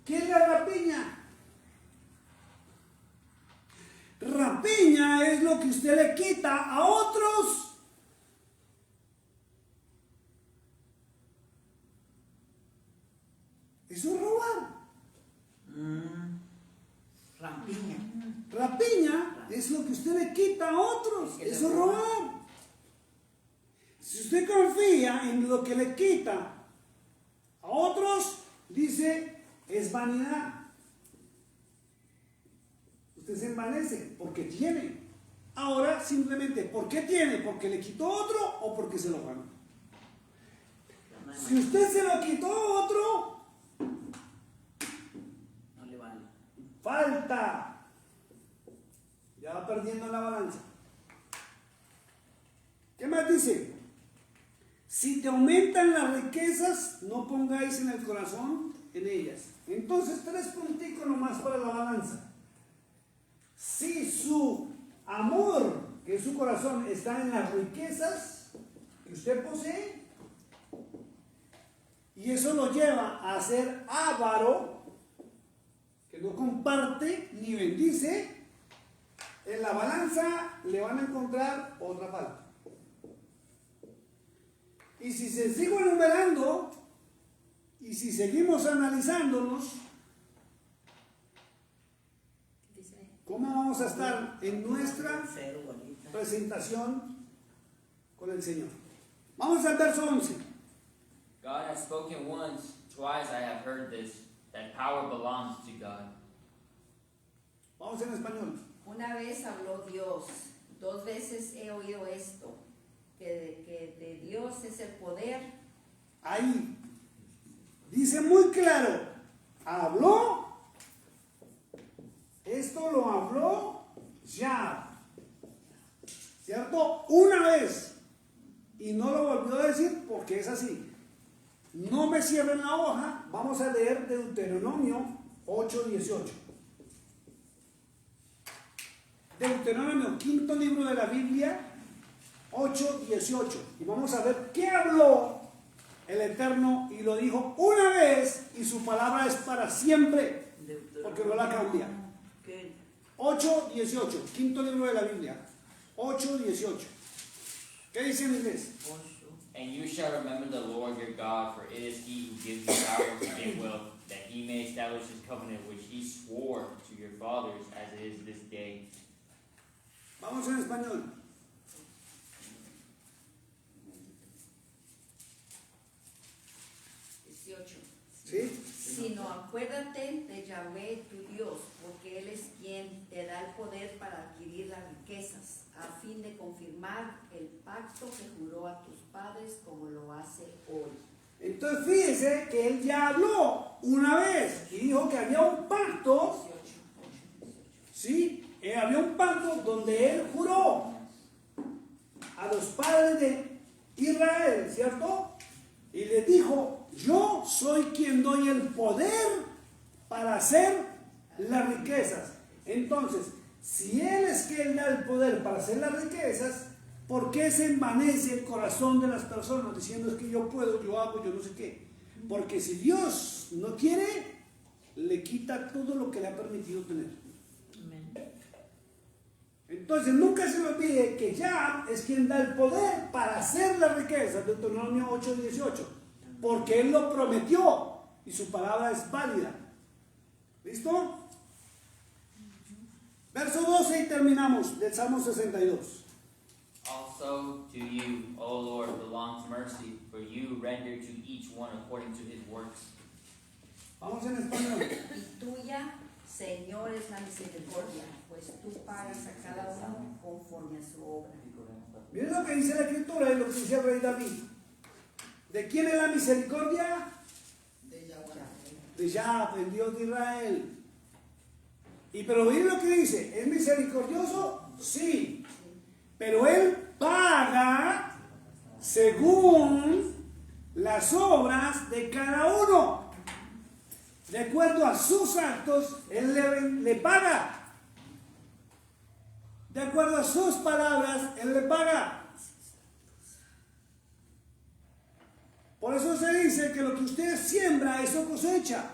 ¿Qué es la rapiña? Rapiña es lo que usted le quita a otros. Eso es robar. Rapiña. Rapiña es lo que usted le quita a otros. Eso es robar. Si usted confía en lo que le quita a otros, dice, es vanidad. Usted se envanece porque tiene. Ahora, simplemente, ¿por qué tiene? ¿Porque le quitó otro o porque se lo ganó? Si usted se lo quitó a otro, No le vale. falta. Ya va perdiendo la balanza. ¿Qué más dice? Si te aumentan las riquezas, no pongáis en el corazón en ellas. Entonces, 3 punticos nomás para la balanza. Si su amor, que es su corazón, está en las riquezas que usted posee, y eso lo lleva a ser avaro, que no comparte ni bendice, en la balanza le van a encontrar otra falta. Y si se sigue enumerando, y si seguimos analizándonos, ¿cómo vamos a estar en nuestra Cero, bonita. presentación con el Señor? Vamos al verso 11. God has spoken once, twice I have heard this, that power belongs to God. Vamos en español. Una vez habló Dios, 2 veces he oído esto, que de Dios es el poder. Ahí dice muy claro, habló, esto lo habló ya, ¿cierto? Una vez, y no lo volvió a decir porque es así. No me cierren la hoja, vamos a leer Deuteronomio 8:18. Deuteronomio, 5º libro de la Biblia, 8:18. Y vamos a ver qué habló el Eterno, y lo dijo una vez, y su palabra es para siempre, porque no la cambia. ¿Qué? 8:18, quinto libro de la Biblia. 8:18. ¿Qué dice en inglés? And you shall remember the Lord your God, for it is He who gives you power to get wealth, that He may establish His covenant which He swore to your fathers, as it is this day. Vamos en español. ¿Sí? Sino acuérdate de Yahvé tu Dios, porque Él es quien te da el poder para adquirir las riquezas, a fin de confirmar el pacto que juró a tus padres como lo hace hoy. Entonces fíjese que él ya habló una vez y dijo que había un pacto, 18. ¿sí? Había un pacto donde él juró a los padres de Israel, ¿cierto? Y les dijo, yo soy quien doy el poder para hacer las riquezas. Entonces, si él es quien da el poder para hacer las riquezas, ¿por qué se envanece el corazón de las personas diciendo es que yo puedo, yo hago, yo no sé qué? Porque si Dios no quiere, le quita todo lo que le ha permitido tener. Entonces nunca se le olvide que Yah es quien da el poder para hacer las riquezas, Deuteronomio 8:18, porque Él lo prometió y su palabra es válida. ¿Listo? Verso 12 y terminamos del Salmo 62. Also to you, O Lord, belongs mercy, for you render to each one according to his works. Vamos en español. Y tuya, Señor, es la misericordia, pues tú pagas a cada uno conforme a su obra. Miren lo que dice la Escritura y lo que dice el rey David. ¿De quién es la misericordia? De Yahweh. De Yah, el Dios de Israel. Y pero miren lo que dice, ¿es misericordioso? Sí. Pero Él paga según las obras de cada uno. De acuerdo a sus actos, Él le paga. De acuerdo a sus palabras, Él le paga. Por eso se dice que lo que usted siembra, eso cosecha.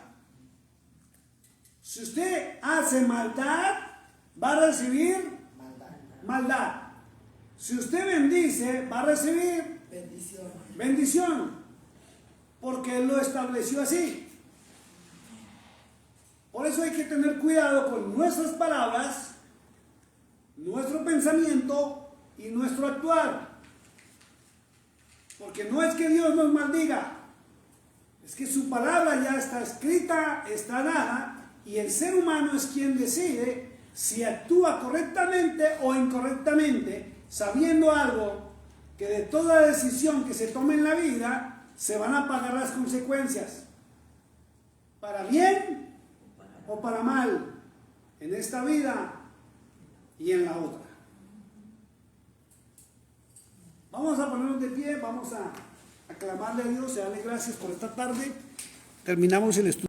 Si usted hace maldad, va a recibir maldad. Si usted bendice, va a recibir bendición. Porque Él lo estableció así. Por eso hay que tener cuidado con nuestras palabras, nuestro pensamiento y nuestro actuar. Porque no es que Dios nos maldiga, es que su palabra ya está escrita, está dada, y el ser humano es quien decide si actúa correctamente o incorrectamente, sabiendo algo que de toda decisión que se tome en la vida se van a pagar las consecuencias, para bien o para mal, en esta vida y en la otra. Vamos a ponernos de pie, vamos a aclamarle a Dios y darle gracias por esta tarde. Terminamos el estudio.